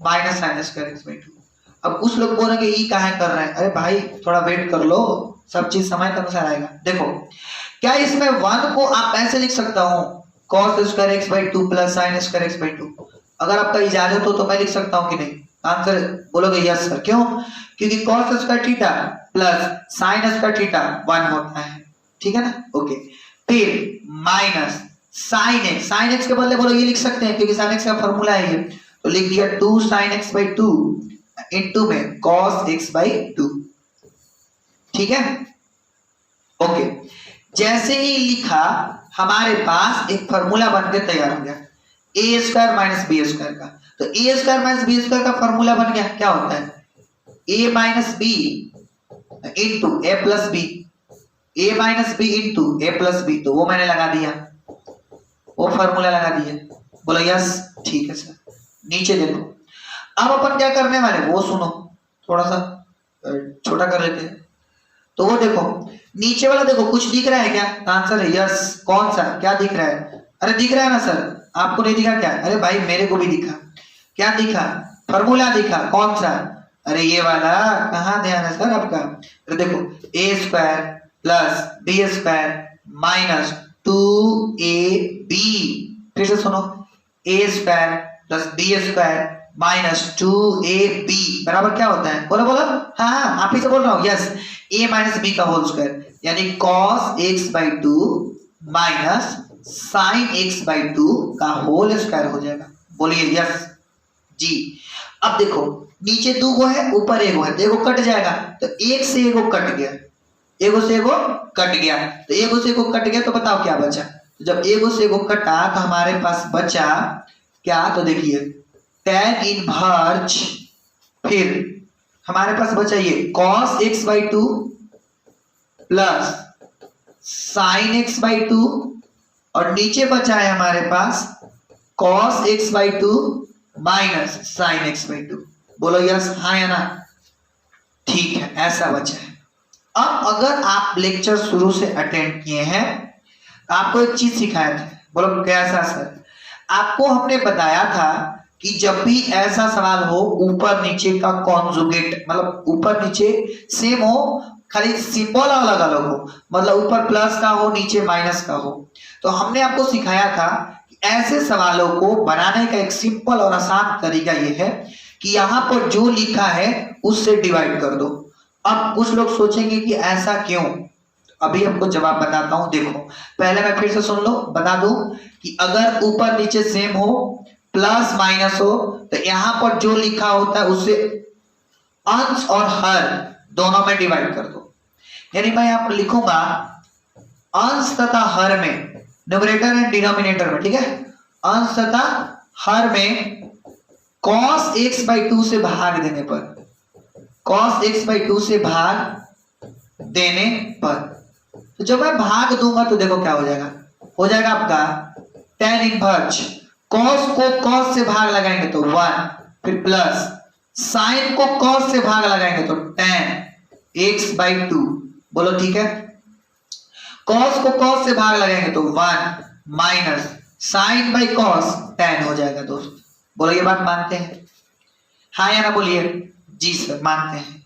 minus sin square x by 2। अब कुछ लोग बोलेंगे ये काहे कर रहे हैं, अरे भाई थोड़ा वेट कर लो, सब चीज समय के अनुसार आएगा। देखो क्या इसमें 1 को आप ऐसे लिख सकता हूँ cos square x by 2 plus sin square x by 2। अगर आपका इजाजत हो तो मैं लिख सकता हूँ कि नहीं? आंसर बोलोगे यस सर। क्यों? क्योंकि cos square theta plus sin square theta 1 होता है, ठीक है ना, ओके। फिर माइनस sin x के बदले बोलो ये लिख सकते हैं, क्योंकि sin x का फॉर्मूला है ये, तो लिख दिया 2 sin x बाई 2 इंटू में cos x बाई 2, ठीक है, ओके। जैसे ही लिखा हमारे पास एक फॉर्मूला बन के तैयार हो गया ए स्क्वायर माइनस बी स्क्वायर का। तो ए स्क्वायर माइनस बी स्क्वायर का फॉर्मूला बन गया, क्या होता है ए माइनस बी इंटू ए प्लस बी, ए माइनस बी इंटू ए प्लस बी। तो वो मैंने लगा दिया, वो फॉर्मूला लगा दिया। बोलो यस, ठीक है सर। नीचे देखो, अब अपन क्या करने वाले वो सुनो, थोड़ा सा छोटा कर लेते हैं। तो वो देखो नीचे वाला देखो, कुछ दिख रहा है क्या? आंसर है यस। कौन सा, क्या दिख रहा है? अरे दिख रहा है ना सर, आपको नहीं दिखा क्या? अरे भाई मेरे को भी दिखा। क्या दिखा? फॉर्मूला दिखा। कौन सा? अरे ये वाला। कहाँ ध्यान है सर आपका? अरे देखो A square plus B square minus 2ab। फिर से सुनो, A square plus B square minus 2ab बराबर क्या होता है? बोलो बोलो। हाँ हाँ आप ही से बोल रहा हूँ, यस। ए माइनस बी का होल स्क्वायर यानी cos x by 2 minus sine x by 2 का होल स्क्वायर हो जाएगा। बोलिए यस जी। अब देखो नीचे दो गो है, ऊपर एगो है, तो एगो कट जाएगा। तो एक से एगो कट गया, एगो से एगो कट गया, तो एगो से एगो कट गया, तो बताओ क्या बचा? तो जब एगो से एगो कटा तो हमारे पास बचा क्या? तो देखिए tan इनवर्स, फिर हमारे पास बचा ये cos x by 2 plus sin x by 2, और नीचे बचा है हमारे पास cos x by 2 minus sin x by 2। बोलो यस, हाँ या ना? ठीक है, ऐसा बचा है। अब अगर आप लेक्चर शुरू से अटेंड किए हैं, आपको एक चीज सिखाया था। बोलो कैसा सर? आपको हमने बताया था कि जब भी ऐसा सवाल हो ऊपर नीचे का कॉन्जुगेट, मतलब ऊपर नीचे सेम हो, खाली सिंबल अलग अलग हो, मतलब ऊपर प्लस का हो नीचे माइनस का हो। तो हमने आपको सिखाया था कि ऐसे सवालों को बनाने का एक सिंपल और आसान तरीका ये है कि यहाँ पर जो लिखा है उससे डिवाइड कर दो। अब कुछ लोग सोचेंगे कि ऐसा क्यों, अभी आपको जवाब बताता हूं। देखो पहले मैं फिर से सुन लो, बता दूं कि अगर ऊपर नीचे सेम हो, प्लस माइनस हो, तो यहां पर जो लिखा होता है उससे अंश और हर दोनों में डिवाइड कर दो। यानी मैं यहां पर लिखूंगा अंश तथा हर में, न्यूमरेटर एंड डिनोमिनेटर में, ठीक है? अंश तथा हर में cos x बाई 2 से भाग देने पर, cos x बाई 2 से भाग देने पर, तो जब मैं भाग दूंगा तो देखो क्या हो जाएगा? हो जाएगा आपका tan इनवर्स। cos को cos से भाग लगाएंगे तो 1, फिर प्लस sin को cos से भाग लगाएंगे तो tan x बाई 2। बोलो ठीक है? cos को cos से भाग लगाएंगे तो 1 minus sin by cos tan हो जाएगा दोस्त। बोलो ये बात मानते हैं? हाँ या ना बोलिए। जी सर मानते हैं।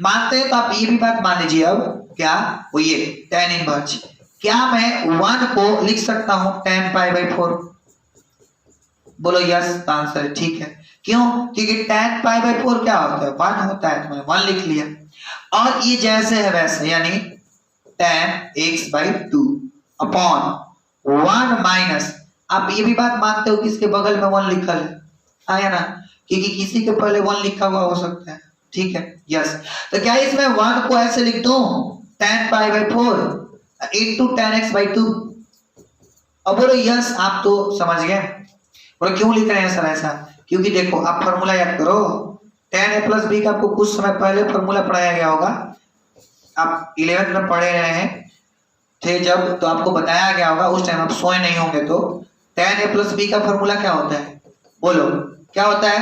मानते हैं तो आप ये भी बात मान लीजिए। अब क्या वो ये tan इनवर्स, क्या मैं 1 को लिख सकता हूं tan पाई बाई 4? बोलो यस, आंसर ठीक है। क्यों? क्योंकि tan पाई बाई 4 क्या होता है? 1 होता है, तो मैंने 1 लिख लिया। और ये जैसे है वैसे, यानी tan x by 2 upon 1 minus, आप ये भी बात मानते हो कि इसके बगल में 1 लिखा है, हाँ या ना? क्योंकि किसी के पहले 1 लिखा हुआ हो सकता है, ठीक है? यस। तो क्या इसमें 1 को ऐसे लिख दूं tan pi by 4 into tan x by 2? अब बोलो यस, आप तो समझ गए। और क्यों लिख रहे हैं सर ऐसा? क्योंकि देखो आप फॉर्मूला याद करो, tan a प्लस b का आपको कुछ समय पहले फॉर्मूला पढ़ाया गया होगा, आप 11th में पढ़े रहे हैं थे जब, तो आपको बताया गया होगा, उस टाइम आप सोए नहीं होंगे। तो tan a प्लस b का फॉर्मूला क्या होता है? बोलो क्या होता है?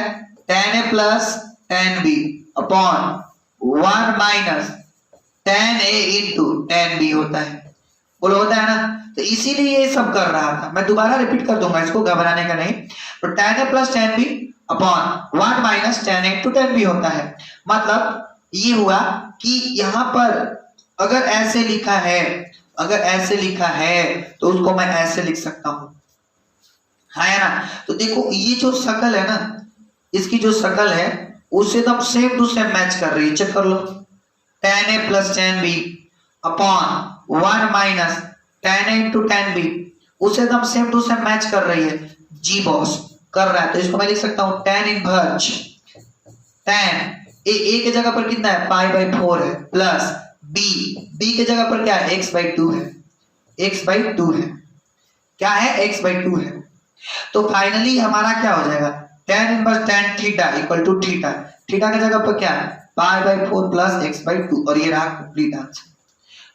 tan a plus tan b upon 1 minus tan a into tan b होता है। बोलो होता है ना? तो इसीलिए ये सब कर रहा था। मैं दोबारा रिपीट कर दूंगा, इसको घबराने का नहीं। तो tan a plus tan b upon 1 minus tan a into tan b होता है। मतलब ये हुआ कि यहाँ पर अगर ऐसे लिखा है, अगर ऐसे लिखा है तो उसको मैं ऐसे लिख सकता हूं, हाँ या ना? तो देखो ये जो शक्ल है ना, इसकी जो शक्ल है उससे एकदम सेम टू सेम मैच कर रही है। चेक कर लो, tan a plus tan b upon 1 minus tan a into tan b, उससे एकदम सेम टू सेम मैच कर रही है। जी बॉस कर रहा है, तो इसको मैं लिख सकता हूं tan इनवर्स tan a के जगह पर कितना है? पाई बाई 4 है, प्लस b के जगह पर क्या है? x बाई 2 है। x/2 है। क्या है? x/2 है। तो फाइनली हमारा क्या हो जाएगा? tan inverse tan theta equal to theta, theta की जगह पर क्या है? π/4 प्लस x/2, और ये रहा कंप्लीट आंसर,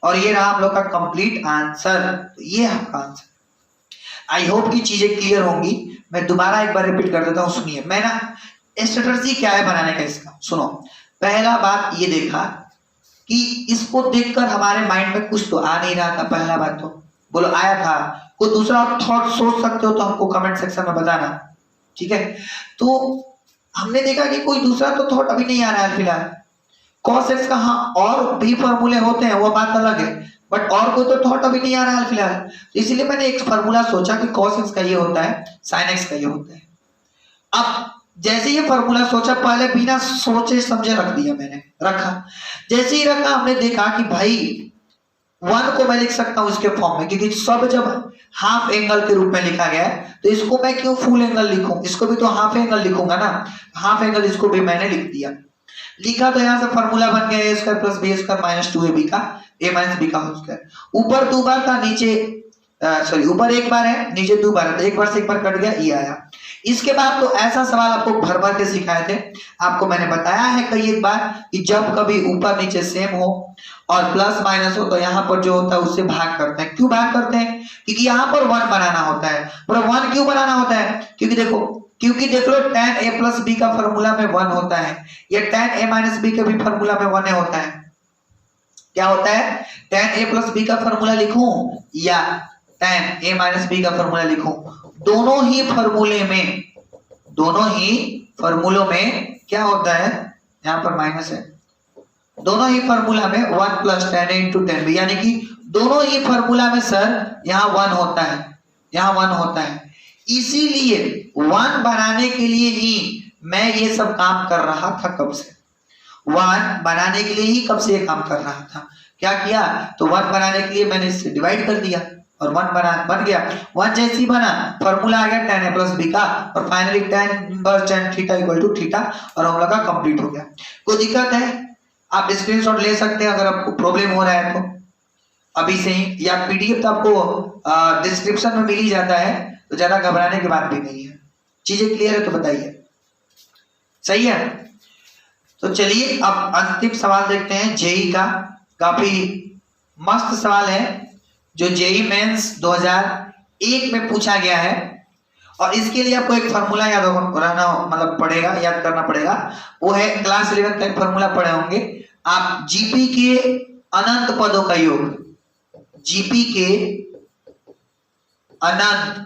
और ये रहा हम लोग का कंप्लीट आंसर। ये आपका आंसर। आई होप की चीजें क्लियर होंगी। मैं दोबारा एक बार रिपीट कर देता हूँ, सुनिए। मैं ना स्ट्रेटजी क्या है बनाने का इसका, सुनो। पहला बात ये देखा कि इसको देखकर हमारे माइंड में कुछ तो आ नहीं रहा था। पहला बात तो बोलो आया था? कोई दूसरा थॉट सोच सकते हो तो हमको कमेंट सेक्शन में बताना, ठीक है? तो हमने देखा कि कोई दूसरा तो थॉट अभी नहीं आ रहा है फिलहाल। cos x का हाँ और भी फॉर्मूले होते हैं, वो बात अलग है, बट और कोई तो थॉट अभी नहीं आ रहा है फिलहाल। तो इसीलिए मैंने एक फॉर्मूला सोचा कि cos x का ये होता है, sin x का ये होता है। अब जैसे ये फॉर्मूला सोचा, पहले बिना सोचे समझे रख दिया मैंने, रखा। जैसे ही रखा, हमने देखा कि भाई 1 को मैं लिख सकता हूं इसके फॉर्म में, क्योंकि सब जब हाफ एंगल के रूप में लिखा गया है तो इसको मैं क्यों फुल एंगल लिखूं? इसको भी तो हाफ एंगल लिखूंगा ना। हाफ एंगल इसको भी मैंने लिख दिया। लिखा तो यहाँ से फॉर्मूला बन गया a square plus B square minus 2ab का a माइनस बी का होल स्क्वायर। ऊपर 2 बार था, नीचे सॉरी ऊपर 1 बार है, नीचे 2 बार है, तो 1 बार से 1 बार कट गया, ये आया। इसके बाद तो ऐसा सवाल आपको भर भर के सिखाए थे। आपको मैंने बताया है कई एक बार कि जब कभी ऊपर नीचे सेम हो और प्लस माइनस हो तो यहाँ पर जो होता है उससे भाग करते हैं। क्यों भाग करते हैं? क्योंकि यहाँ पर 1 बनाना होता है। पर 1 क्यों बनाना होता है? क्योंकि देख लो tan a प्लस बी का फॉर्मूला में 1 होता है, या tan a माइनस बी के भी फॉर्मूला में 1 होता है। क्या होता है? tan a प्लस बी का फॉर्मूला लिखूं या tan a माइनस बी का फॉर्मूला लिखूं? दोनों ही फॉर्मूलों में क्या होता है? यहाँ पर माइनस है। दोनों ही फॉर्मूला में 1 plus tan a into tan b, यानी कि दोनों ही फॉर्मूला में सर यहाँ 1 होता है, यहाँ 1 होता है। इसीलिए 1 बनाने के लिए ही मैं ये सब काम कर रहा था। कब से 1 बनाने के लिए ही कब से ये काम कर रहा था? क्या किया? तो 1 बनाने के लिए मैंने इससे डिवाइड कर दिया और 1 बन गया। 1 जैसे ही बना, फॉर्मूला आ गया tan a प्लस b का, और finally tan inverse tan theta equal to theta, और हम लोग का कंप्लीट हो गया। कोई दिक्कत है? आप स्क्रीनशॉट ले सकते हैं अगर आपको प्रॉब्लम हो रहा है तो अभी से ही, या पीडीएफ तो आपको डिस्क्रिप्शन में मिल ही जाता है, तो ज्यादा घबराने की बात भी नहीं है। चीजें क्लियर है तो बताइए, सही है? तो चलिए अब अंतिम सवाल देखते हैं जेई का। काफी मस्त सवाल है जो जेई मेंस 2001 में पूछा गया है, और इसके लिए आपको एक फॉर्मूला याद रहना मतलब पड़ेगा, याद करना पड़ेगा। वो है क्लास 11 का एक फॉर्मूला पढ़े होंगे आप, जीपी के अनंत पदों का योग, जीपी के अनंत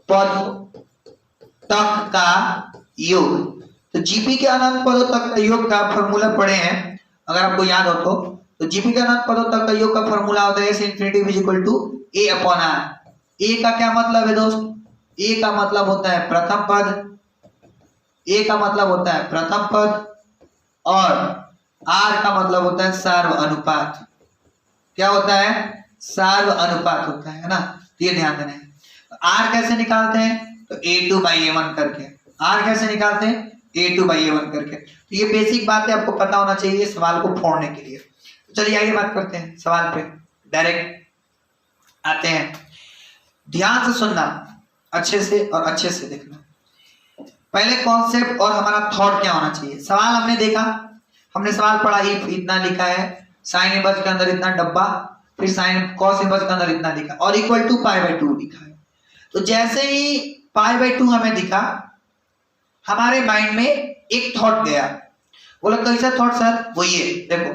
पद तक का योग। तो जीपी के अनंत पदों तक का योग का फॉर्मूला पढ़े हैं अगर आपको याद हो तो जीपी के अनंत पदों तक का योग का फॉर्मूला होता है infinity is equal to a upon r। A का क्या मतलब है दोस्त? ए का मतलब होता है प्रथम पद, ए का मतलब होता है प्रथम पद, और आर का मतलब होता है सार्व अनुपात। क्या होता है? सार्व अनुपात होता है ना, तो ये ध्यान देना है। आर कैसे निकालते हैं? तो a2/a1 करके। आर कैसे निकालते हैं? a2/a1 करके। तो ये बेसिक बातें आपको पता होना चाहिए सवाल को फोड़ने के लिए। तो चलिए आगे बात करते हैं सवाल पे, डायरेक्ट आते हैं। ध्यान से सुनना, अच्छे से और अच्छे से देखना। पहले कॉन्सेप्ट और हमारा थॉट क्या होना चाहिए। सवाल हमने देखा, हमने सवाल पढ़ा, इफ इतना लिखा है, साइन इनवर्स के अंदर इतना डब्बा, फिर साइन कॉस इनवर्स के अंदर इतना लिखा, और इक्वल टू π/2 लिखा है। तो जैसे ही π/2 हमें दिखा, हमारे माइंड में एक थॉट गया। बोला कैसा थॉट सर? वो ये देखो,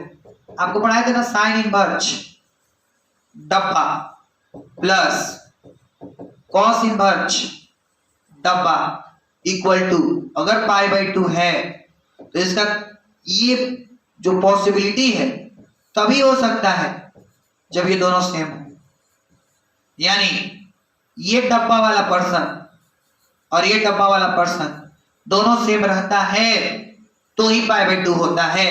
आपको पढ़ाए थे ना, साइन इनवर्स डब्बा प्लस कॉस इनवर्स डब्बा इक्वल टू, अगर π/2 है तो इसका ये जो पॉसिबिलिटी है तभी हो सकता है जब ये दोनों सेम हो, यानी ये डब्बा वाला पर्सन और ये डब्बा वाला पर्सन दोनों सेम रहता है तो ही π/2 होता है।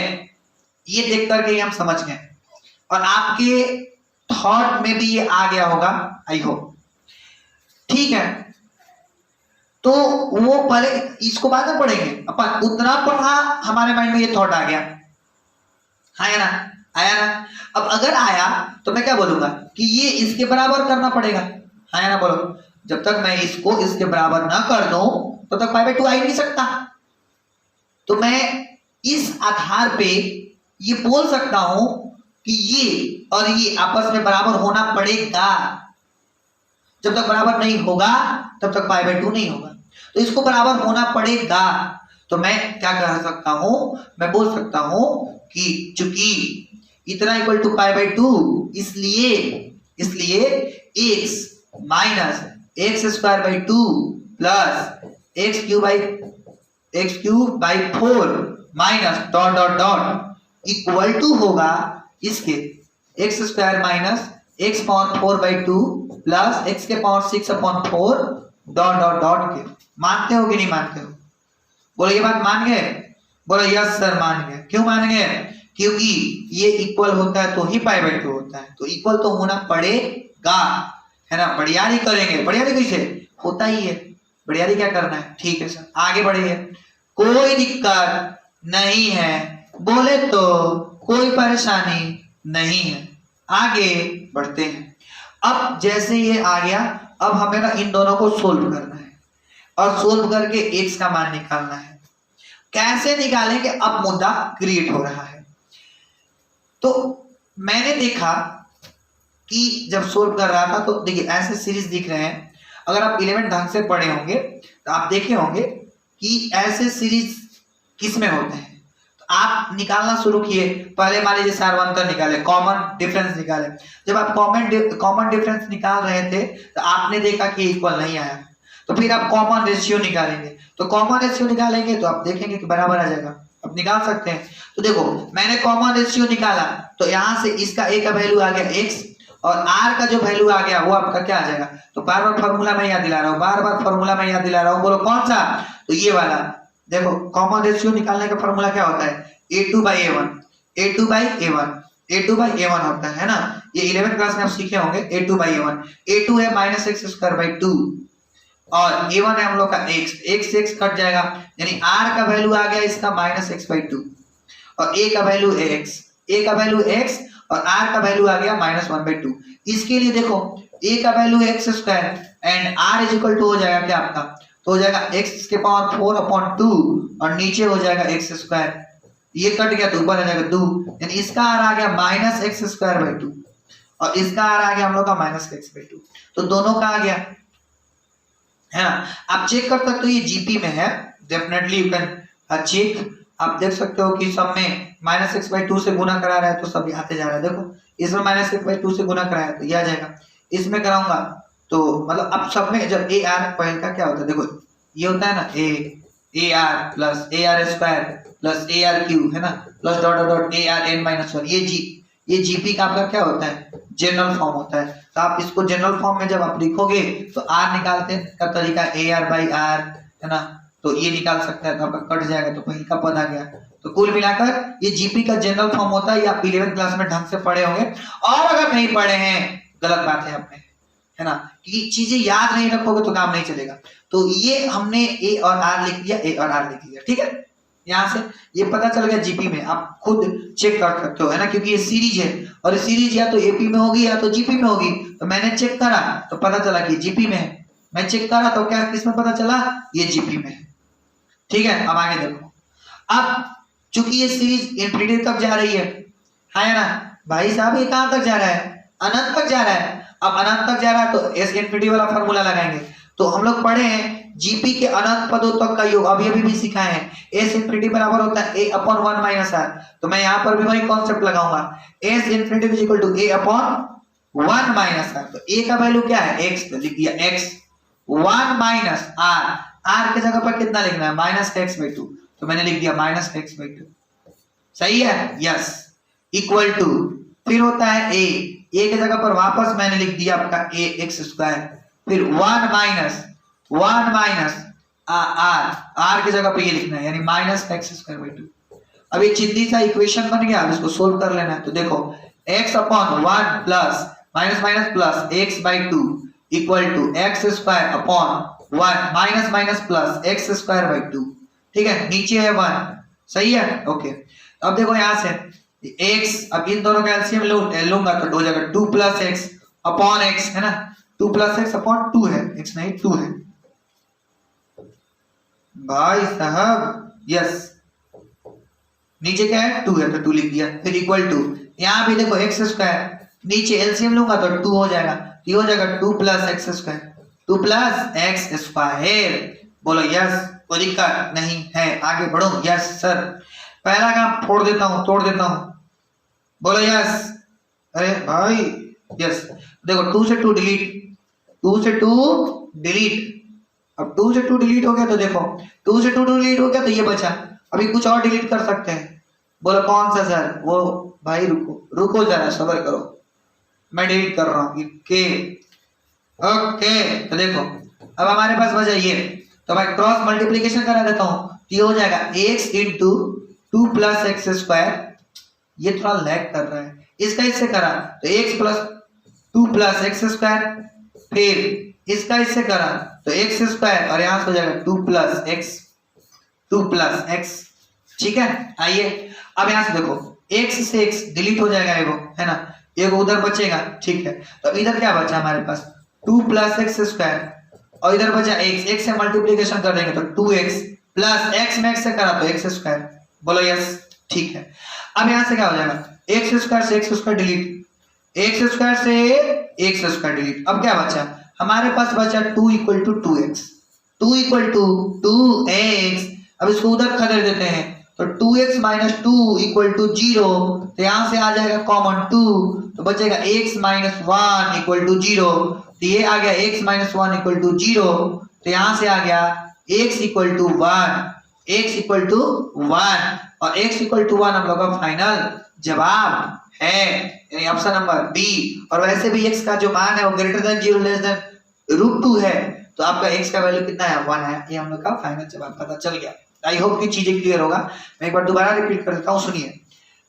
ये देख करके हम समझ गए, और आपके थॉट में भी ये आ गया होगा, आई होप। ठीक है, तो वो पहले इसको बाद में पढ़ेंगे अपन। उतना पढ़ा, हमारे माइंड में ये थॉट आ गया, हाँ या ना? आया ना? अब अगर आया तो मैं क्या बोलूंगा कि ये इसके बराबर करना पड़ेगा, आया ना? बोलो, जब तक मैं इसको इसके बराबर ना कर दूं तब तक 5/2 आ ही नहीं सकता। तो मैं इस आधार पे ये बोल सकता हूं कि ये और ये आपस में बराबर होना पड़ेगा। जब तक बराबर नहीं होगा तब तक 5/2 नहीं होगा। तो इसको बराबर होना पड़ेगा। तो मैं क्या कर सकता हूं, मैं बोल सकता हूं कि चूंकि इतना इक्वल टू 5/2, इसलिए x minus x² 2 plus x³ 4 minus dot dot dot equal to होगा इसके x² minus x⁴/2 plus x⁴ dot dot dot के। मानते हो कि नहीं मानते हो? बोलो ये बात मान गए? बोलो यस सर मान गए। क्यों मान गए? क्योंकि ये इक्वल होता है तो ही 5/2 होता है, तो इक्वल तो होना पड़ेगा, है ना? बढ़ियारी करेंगे। बढ़ियारी कैसे होता ही है, बढ़ियारी क्या करना है? ठीक है सर, आगे बढ़िए। कोई दिक्कत नहीं है, बोले तो कोई परेशानी नहीं है। आगे बढ़ते हैं। अब जैसे ये आ गया, अब हमें ना इन दोनों को सोल्व करना है और सोल्व करके x का मान निकालना है। कैसे निकालेंगे? अब मुद्दा क्रिएट हो रहा है। तो मैंने देखा कि जब सोल्व कर रहा था तो देखिए ऐसे सीरीज दिख रहे हैं। अगर आप 11 ढंग से पढ़े होंगे तो आप देखे होंगे कि ऐसे सीरीज किसमें होते हैं। तो आप निकालना शुरू किए। पहले मान लीजिए सार्वंतर निकाले, कॉमन डिफरेंस निकाले। जब आप कॉमन डिफरेंस निकाल रहे थे तो आपने देखा कि इक्वल नहीं आया, तो फिर आप कॉमन रेशियो निकालेंगे। तो कॉमन रेशियो निकालेंगे तो आप देखेंगे कि बराबर आ जाएगा, आप निकाल सकते हैं। तो देखो मैंने कॉमन रेशियो निकाला तो यहां से इसका a का वैल्यू आ गया x और r का जो वैल्यू आ गया वो आपका क्या आ जाएगा। तो बार बार फॉर्मूला मैं याद दिला रहा हूँ, बार बार फॉर्मूला मैं याद दिला रहा हूँ। बोलो कौन सा? तो ये वाला। देखो कॉमन रेशियो निकालने का फॉर्मूला क्या होता है? a2/a1 a2/a1 होता है ना? ये 11th क्लास में आप सीखे होंगे। a2/a1, a2 है -x²/2 और a1 है हम लोग का x कट जाएगा, यानी r का वैल्यू आ गया इसका -x/2 और a का वैल्यू x और r का वैल्यू आ गया -1/2। इसके लिए देखो a का value x² and r is equal to हो जाएगा क्या आपका? तो हो जाएगा x⁴/2 और नीचे हो जाएगा x²। ये कट गया तो ऊपर आ जाएगा 2, यानी इसका r आ गया -x²/2 और इसका r आ गया हम लोग का -x/2। तो दोनों का आ गया, है ना? आप चेक कर सकते हो ये जीपी में है, डेफिनेटली यू कैन चेक। आप देख सकते हो कि सब में -x/2 से गुना करा रहा है तो सब आते जा रहा है। देखो इसमें -x/2 से गुना कराया तो ये आ जाएगा, इसमें कराऊंगा तो मतलब अब सब में जब AR पहले का क्या होता है, देखो ये होता है ना AR plus AR² plus AR³ है ना, प्लस डॉट डॉट ARn-1। ये जीपी का आपका क्या होता है? जनरल फॉर्म होता है। तो आप इसको जनरल फॉर्म में जब आप लिखोगे तो r निकालते का तरीका AR/r है ना, तो ये निकाल सकते हैं तो आपका कट जाएगा तो पहले का पद आ गया। तो कुल मिलाकर ये जीपी का जनरल फॉर्म होता है। ये आप 11th क्लास में ढंग से पढ़े होंगे, और अगर नहीं पढ़े हैं गलत बात है आपने, है ना, कि चीजें याद नहीं रखोगे तो काम नहीं चलेगा। तो ये हमने a और r लिख दिया, a और r लिख दिया, ठीक है। यहाँ से ये पता चल गया जीपी में, आप खुद चेक कर सकते हो, है ना, क्योंकि ये सीरीज है और सीरीज या तो एपी में होगी या तो जीपी में होगी। तो मैंने चेक करा तो पता चला कि जीपी में है, मैं चेक करा तो क्या किसमें पता चला? ये जीपी में है, ठीक है। अब आगे देखो, अब चूंकि ये सीरीज इंफिनिटी तक जा रही है ना भाई साहब, ये कहां तक जा रहा है? अनंत तक जा रहा है। अब अनंत तक जा रहा है तो एस इंफिनिटी वाला फॉर्मूला लगाएंगे। तो हम लोग पढ़े हैं जीपी के अनंत पदों तक का योग, अभी भी सिखाए हैं। एस इंफिनिटी बराबर होता है a/1 - r। तो मैं यहाँ पर भी वही कॉन्सेप्ट लगाऊंगा, S infinity is equal to a/1 - r। तो a का वैल्यू क्या है? x, तो लिख दिया x 1 - r। r के जगह पर कितना लिखना है? -x/2। तो मैंने लिख दिया -x/2। सही है? यस। इक्वल टू फिर होता है a के जगह पर वापस मैंने लिख दिया आपका ax², फिर 1 माइनस r की जगह पे ये लिखना है, यानी -x²/2। अब ये चिंदी सा इक्वेशन बन गया, अब इसको सोल्व कर लेना है। तो देखो x/1 plus minus plus x/2 equal to x²/1 minus plus x²/2, ठीक है। नीचे है 1, सही है, ओके। अब देखो यहां से x, अब इन दोनों का एलसीएम लूंगा तो हो जाएगा 2 प्लस एक्स अपॉन एक्स, है ना, 2 प्लस एक्स अपॉन 2 है, x नहीं 2 है भाई साहब। यस, नीचे क्या है 2 है तो 2 लिख दिया, फिर इक्वल टू यहाँ भी देखो एक्स स्क्वायर, नीचे एलसीएम लूंगा तो 2 हो जाएगा, ये हो जाएगा 2 plus x square, 2 plus x square. बोलो यस, कोई दिक्कत नहीं है, आगे बढ़ो। यस सर, पहला काम फोड़ देता हूं, तोड़ देता हूं, बोलो यस। अरे भाई यस, देखो 2 से 2 डिलीट, 2 से 2 डिलीट, अब 2 से 2 डिलीट हो गया तो देखो 2 से 2 डिलीट हो गया तो ये बचा, अभी कुछ और डिलीट कर सकते हैं, बोलो कौन सा सर? वो भाई रुको जरा सब्र करो, मैं डिलीट कर रहा हूँ के। ओके, तो देखो अब हमारे पास बचा ये, तो मैं क्रॉस मल्टीप्लीकेशन करा देता हूँ, ये हो जाएगा x into 2 plus x square, ये थोड़ा लैग कर रहा है, इसका इससे करा तो x plus 2 plus x square, फिर इसका इससे करा तो एक्स स्क्वायर, और यहाँ से हो जाएगा 2 प्लस एक्स, 2 प्लस एक्स। ठीक है, आइए अब यहाँ से देखो x से x डिलीट हो जाएगा एगो, है ना, एगो उधर बचेगा। ठीक है, तो इधर क्या बचा हमारे पास 2 प्लस एक्स स्क्वायर, और इधर बचा x से मल्टीप्लीकेशन कर देंगे तो 2x प्लस x में x से करा तो x स्क्वायर। बोलो यस, ठीक है। अब यहाँ से क्या हो जाएगा x स्क्वायर से x square delete, x square से x स्क्वायर डिलीट, अब क्या बचा हमारे पास बचा 2 equal to 2x, 2 equal to 2x, अब इसको उधर खदेड़ देते हैं तो 2x माइनस 2 इक्वल टू 0, तो यहाँ से आ जाएगा कॉमन 2, तो बचेगा x माइनस 1 इक्वल टू 0, तो ये आ गया x माइनस 1 इक्वल टू 0, तो यहाँ से आ गया x equal to 1, x equal to 1, और x इक्वल टू 1 हम लोग का फाइनल जवाब है, यानी ऑप्शन नंबर बी। और वैसे भी x का जो मान है वो ग्रेटर देन 0 लेस देन √2 है, तो आपका x का वैल्यू कितना है 1 है, ये हम लोग का फाइनल जवाब पता चल गया। आई होप कि चीजें क्लियर होगा। मैं एक बार दोबारा रिपीट कर देता हूँ, सुनिए।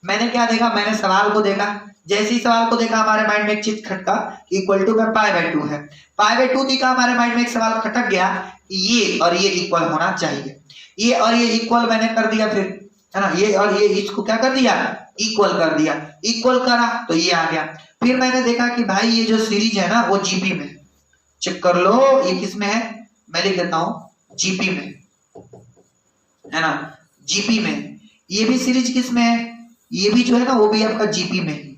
मैंने क्या देखा, मैंने सवाल को देखा, जैसे ही सवाल को देखा हमारे माइंड में एक चीज खटका कि इक्वल टू में पाई बाय 2 है, पाई बाय 2 दिखा, हमारे माइंड में एक सवाल खटक गया ये और ये इक्वल होना चाहिए, ये और ये इक्वल मैंने कर दिया, फिर है ना, ये और ये इसको क्या कर दिया इक्वल कर दिया, इक्वल करा तो ये आ गया। फिर मैंने देखा कि भाई ये जो सीरीज है ना वो जीपी में, चेक कर लो ये किस में है, मैं लिख देता हूँ जीपी में, है ना, जीपी में। ये भी सीरीज किस में है, ये भी जो है ना वो भी आपका जीपी में है,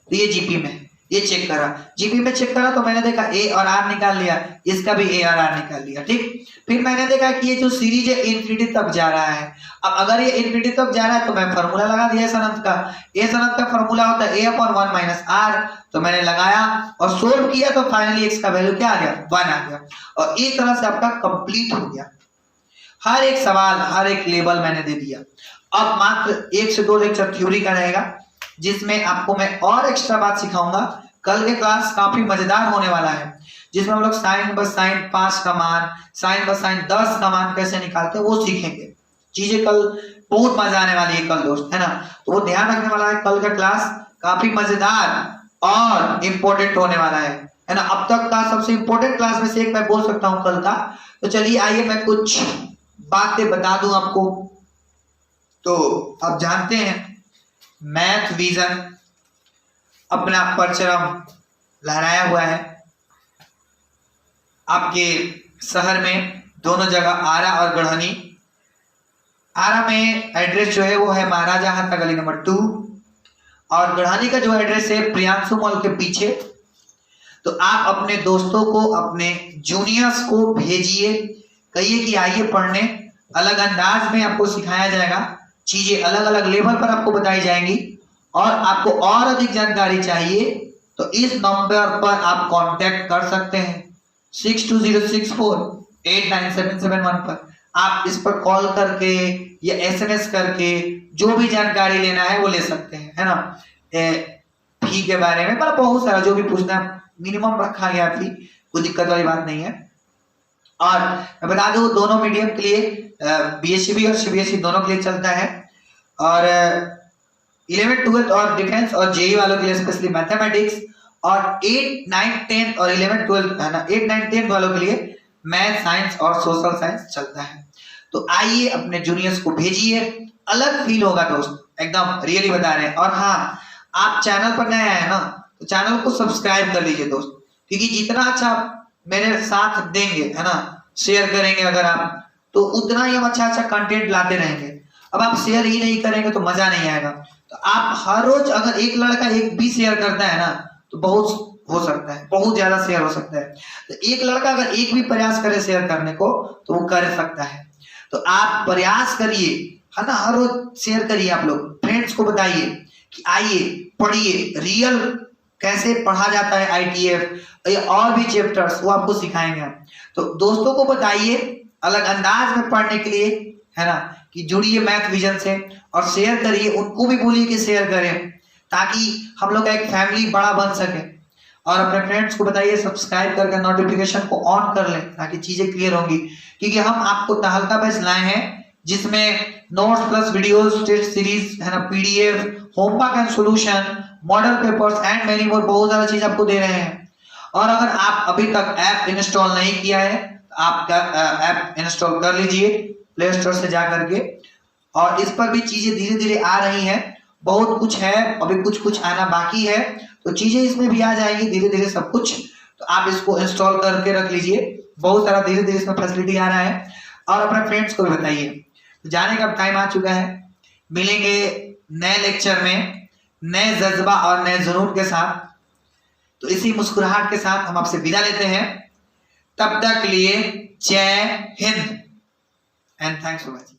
तो ये जीपी में, ये चेक करा, जीपी में चेक करा तो मैंने देखा ए और आर निकाल लिया, इसका भी ए और आर निकाल लिया। ठीक, फिर मैंने देखा कि ये जो सीरीज है इन्फिनिटी तक जा रहा है, अब अगर ये इन्फिनिटी तक जा रहा है तो मैं फॉर्मूला लगा दिया सनत का, ए सनत का फॉर्मूला होता है ए अपॉन 1 माइनस आर, तो मैंने लगाया और सोल्व किया तो फाइनली एक्स का वैल्यू क्या आ गया 1 आ गया, और इस तरह से आपका कंप्लीट हो गया। हर एक सवाल हर एक लेवल मैंने दे दिया। अब मात्र 1 से 2 लेक्चर थ्योरी का रहेगा, जिसमें आपको मैं और एक्स्ट्रा बात सिखाऊंगा। कल के क्लास काफी मजेदार होने वाला है, जिसमें हम लोग साइन बस साइन 5 का मान, साइन बस साइन 10 का मान कैसे निकालते हैं वो सीखेंगे। चीजें कल बहुत मजा आने वाली है कल दोस्त, है ना, तो वो ध्यान रखने वाला है। कल का क्लास काफी मजेदार और इम्पोर्टेंट होने वाला है ना। अब तक का सबसे इम्पोर्टेंट क्लास में से एक मैं बोल सकता हूँ कल का। तो चलिए आइए मैं कुछ बातें बता दूं आपको। तो आप जानते हैं मैथ विजन अपना परचम लहराया हुआ है आपके शहर में, दोनों जगह आरा और गढ़नी। आरा में एड्रेस जो है वो है महाराजा हाथा गली नंबर 2, और गढ़नी का जो एड्रेस है प्रियांशु मॉल के पीछे। तो आप अपने दोस्तों को, अपने जूनियर्स को भेजिए, कहिए कि आइए पढ़ने, अलग अंदाज में आपको सिखाया जाएगा, चीजें अलग अलग लेवल पर आपको बताई जाएंगी। और आपको और अधिक जानकारी चाहिए तो इस नंबर पर आप कांटेक्ट कर सकते हैं 6206489771 पर। आप इस पर कॉल करके या एसएमएस करके जो भी जानकारी लेना है वो ले सकते हैं, है ना। फी के बारे में मतलब बहुत सारा जो भी पूछना है, मिनिमम रखा गया फी, कोई दिक्कत वाली बात नहीं है। और मैं बता दूं दोनों मीडियम के लिए बीएससी और सीबीएसई दोनों के लिए चलता है, और 11th 12th और डिफेंस और जेई वालों के लिए स्पेशली मैथमेटिक्स, और 8 9 10 और 11th 12th है ना 8 9 10 वालों के लिए मैथ साइंस और सोशल साइंस चलता है। तो आइए अपने जूनियर्स को भेजिए, अलग फील होगा दोस्त, एकदम रियली बता रहे हैं। और हाँ, आप चैनल पर नए आए ना तो चैनल को सब्सक्राइब कर लीजिए दोस्त, क्योंकि जितना अच्छा मेरे साथ देंगे है ना, शेयर करेंगे अगर आप, तो उतना ही हम अच्छा अच्छा कंटेंट लाते रहेंगे। अब आप शेयर ही नहीं करेंगे तो मजा नहीं आएगा। तो आप हर रोज अगर एक लड़का एक भी शेयर करता है ना तो बहुत हो सकता है, बहुत ज्यादा शेयर हो सकता है। तो एक लड़का अगर एक भी प्रयास करे शेयर करने को तो वो कर सकता है। तो आप प्रयास करिए है ना, हर रोज शेयर करिए। आप लोग फ्रेंड्स को बताइए कि आइए पढ़िए, रियल कैसे पढ़ा जाता है ITF और भी चैप्टर्स वो आपको सिखाएंगे। तो दोस्तों को बताइए अलग अंदाज में पढ़ने के लिए है ना, कि जुड़िए मैथ विजन से और शेयर करिए, उनको भी बोलिए कि शेयर करें ताकि हम लोग का एक फैमिली बड़ा बन सके। और अपने फ्रेंड्स को बताइए सब्सक्राइब करके नोटिफिकेशन को ऑन कर लें ताकि चीजें क्लियर होंगी, क्योंकि हम आपको तहलका बैच लाए हैं जिसमें notes plus videos, test series है ना, PDF, homework and solution, model papers and many more, बहुत सारा चीज आपको दे रहे हैं। और अगर आप अभी तक ऐप इंस्टॉल नहीं किया है तो आप ऐप इंस्टॉल कर लीजिए प्ले स्टोर से जा करके। और इस पर भी चीजें धीरे धीरे आ रही हैं, बहुत कुछ है, अभी कुछ कुछ आना बाकी है, तो चीजें इसमें भी आ जाएगी धीरे धीरे सब कुछ। तो आप इसको इंस्टॉल करके रख लीजिए, बहुत सारा धीरे धीरे इसमें फैसिलिटी आ रहा है। और अपने फ्रेंड्स को भी बताइए। तो जाने का टाइम आ चुका है, मिलेंगे नए लेक्चर में नए जज्बा और नए जुनून के साथ। तो इसी मुस्कुराहट के साथ हम आपसे विदा लेते हैं, तब तक लिए जय Hind and thanks for watching.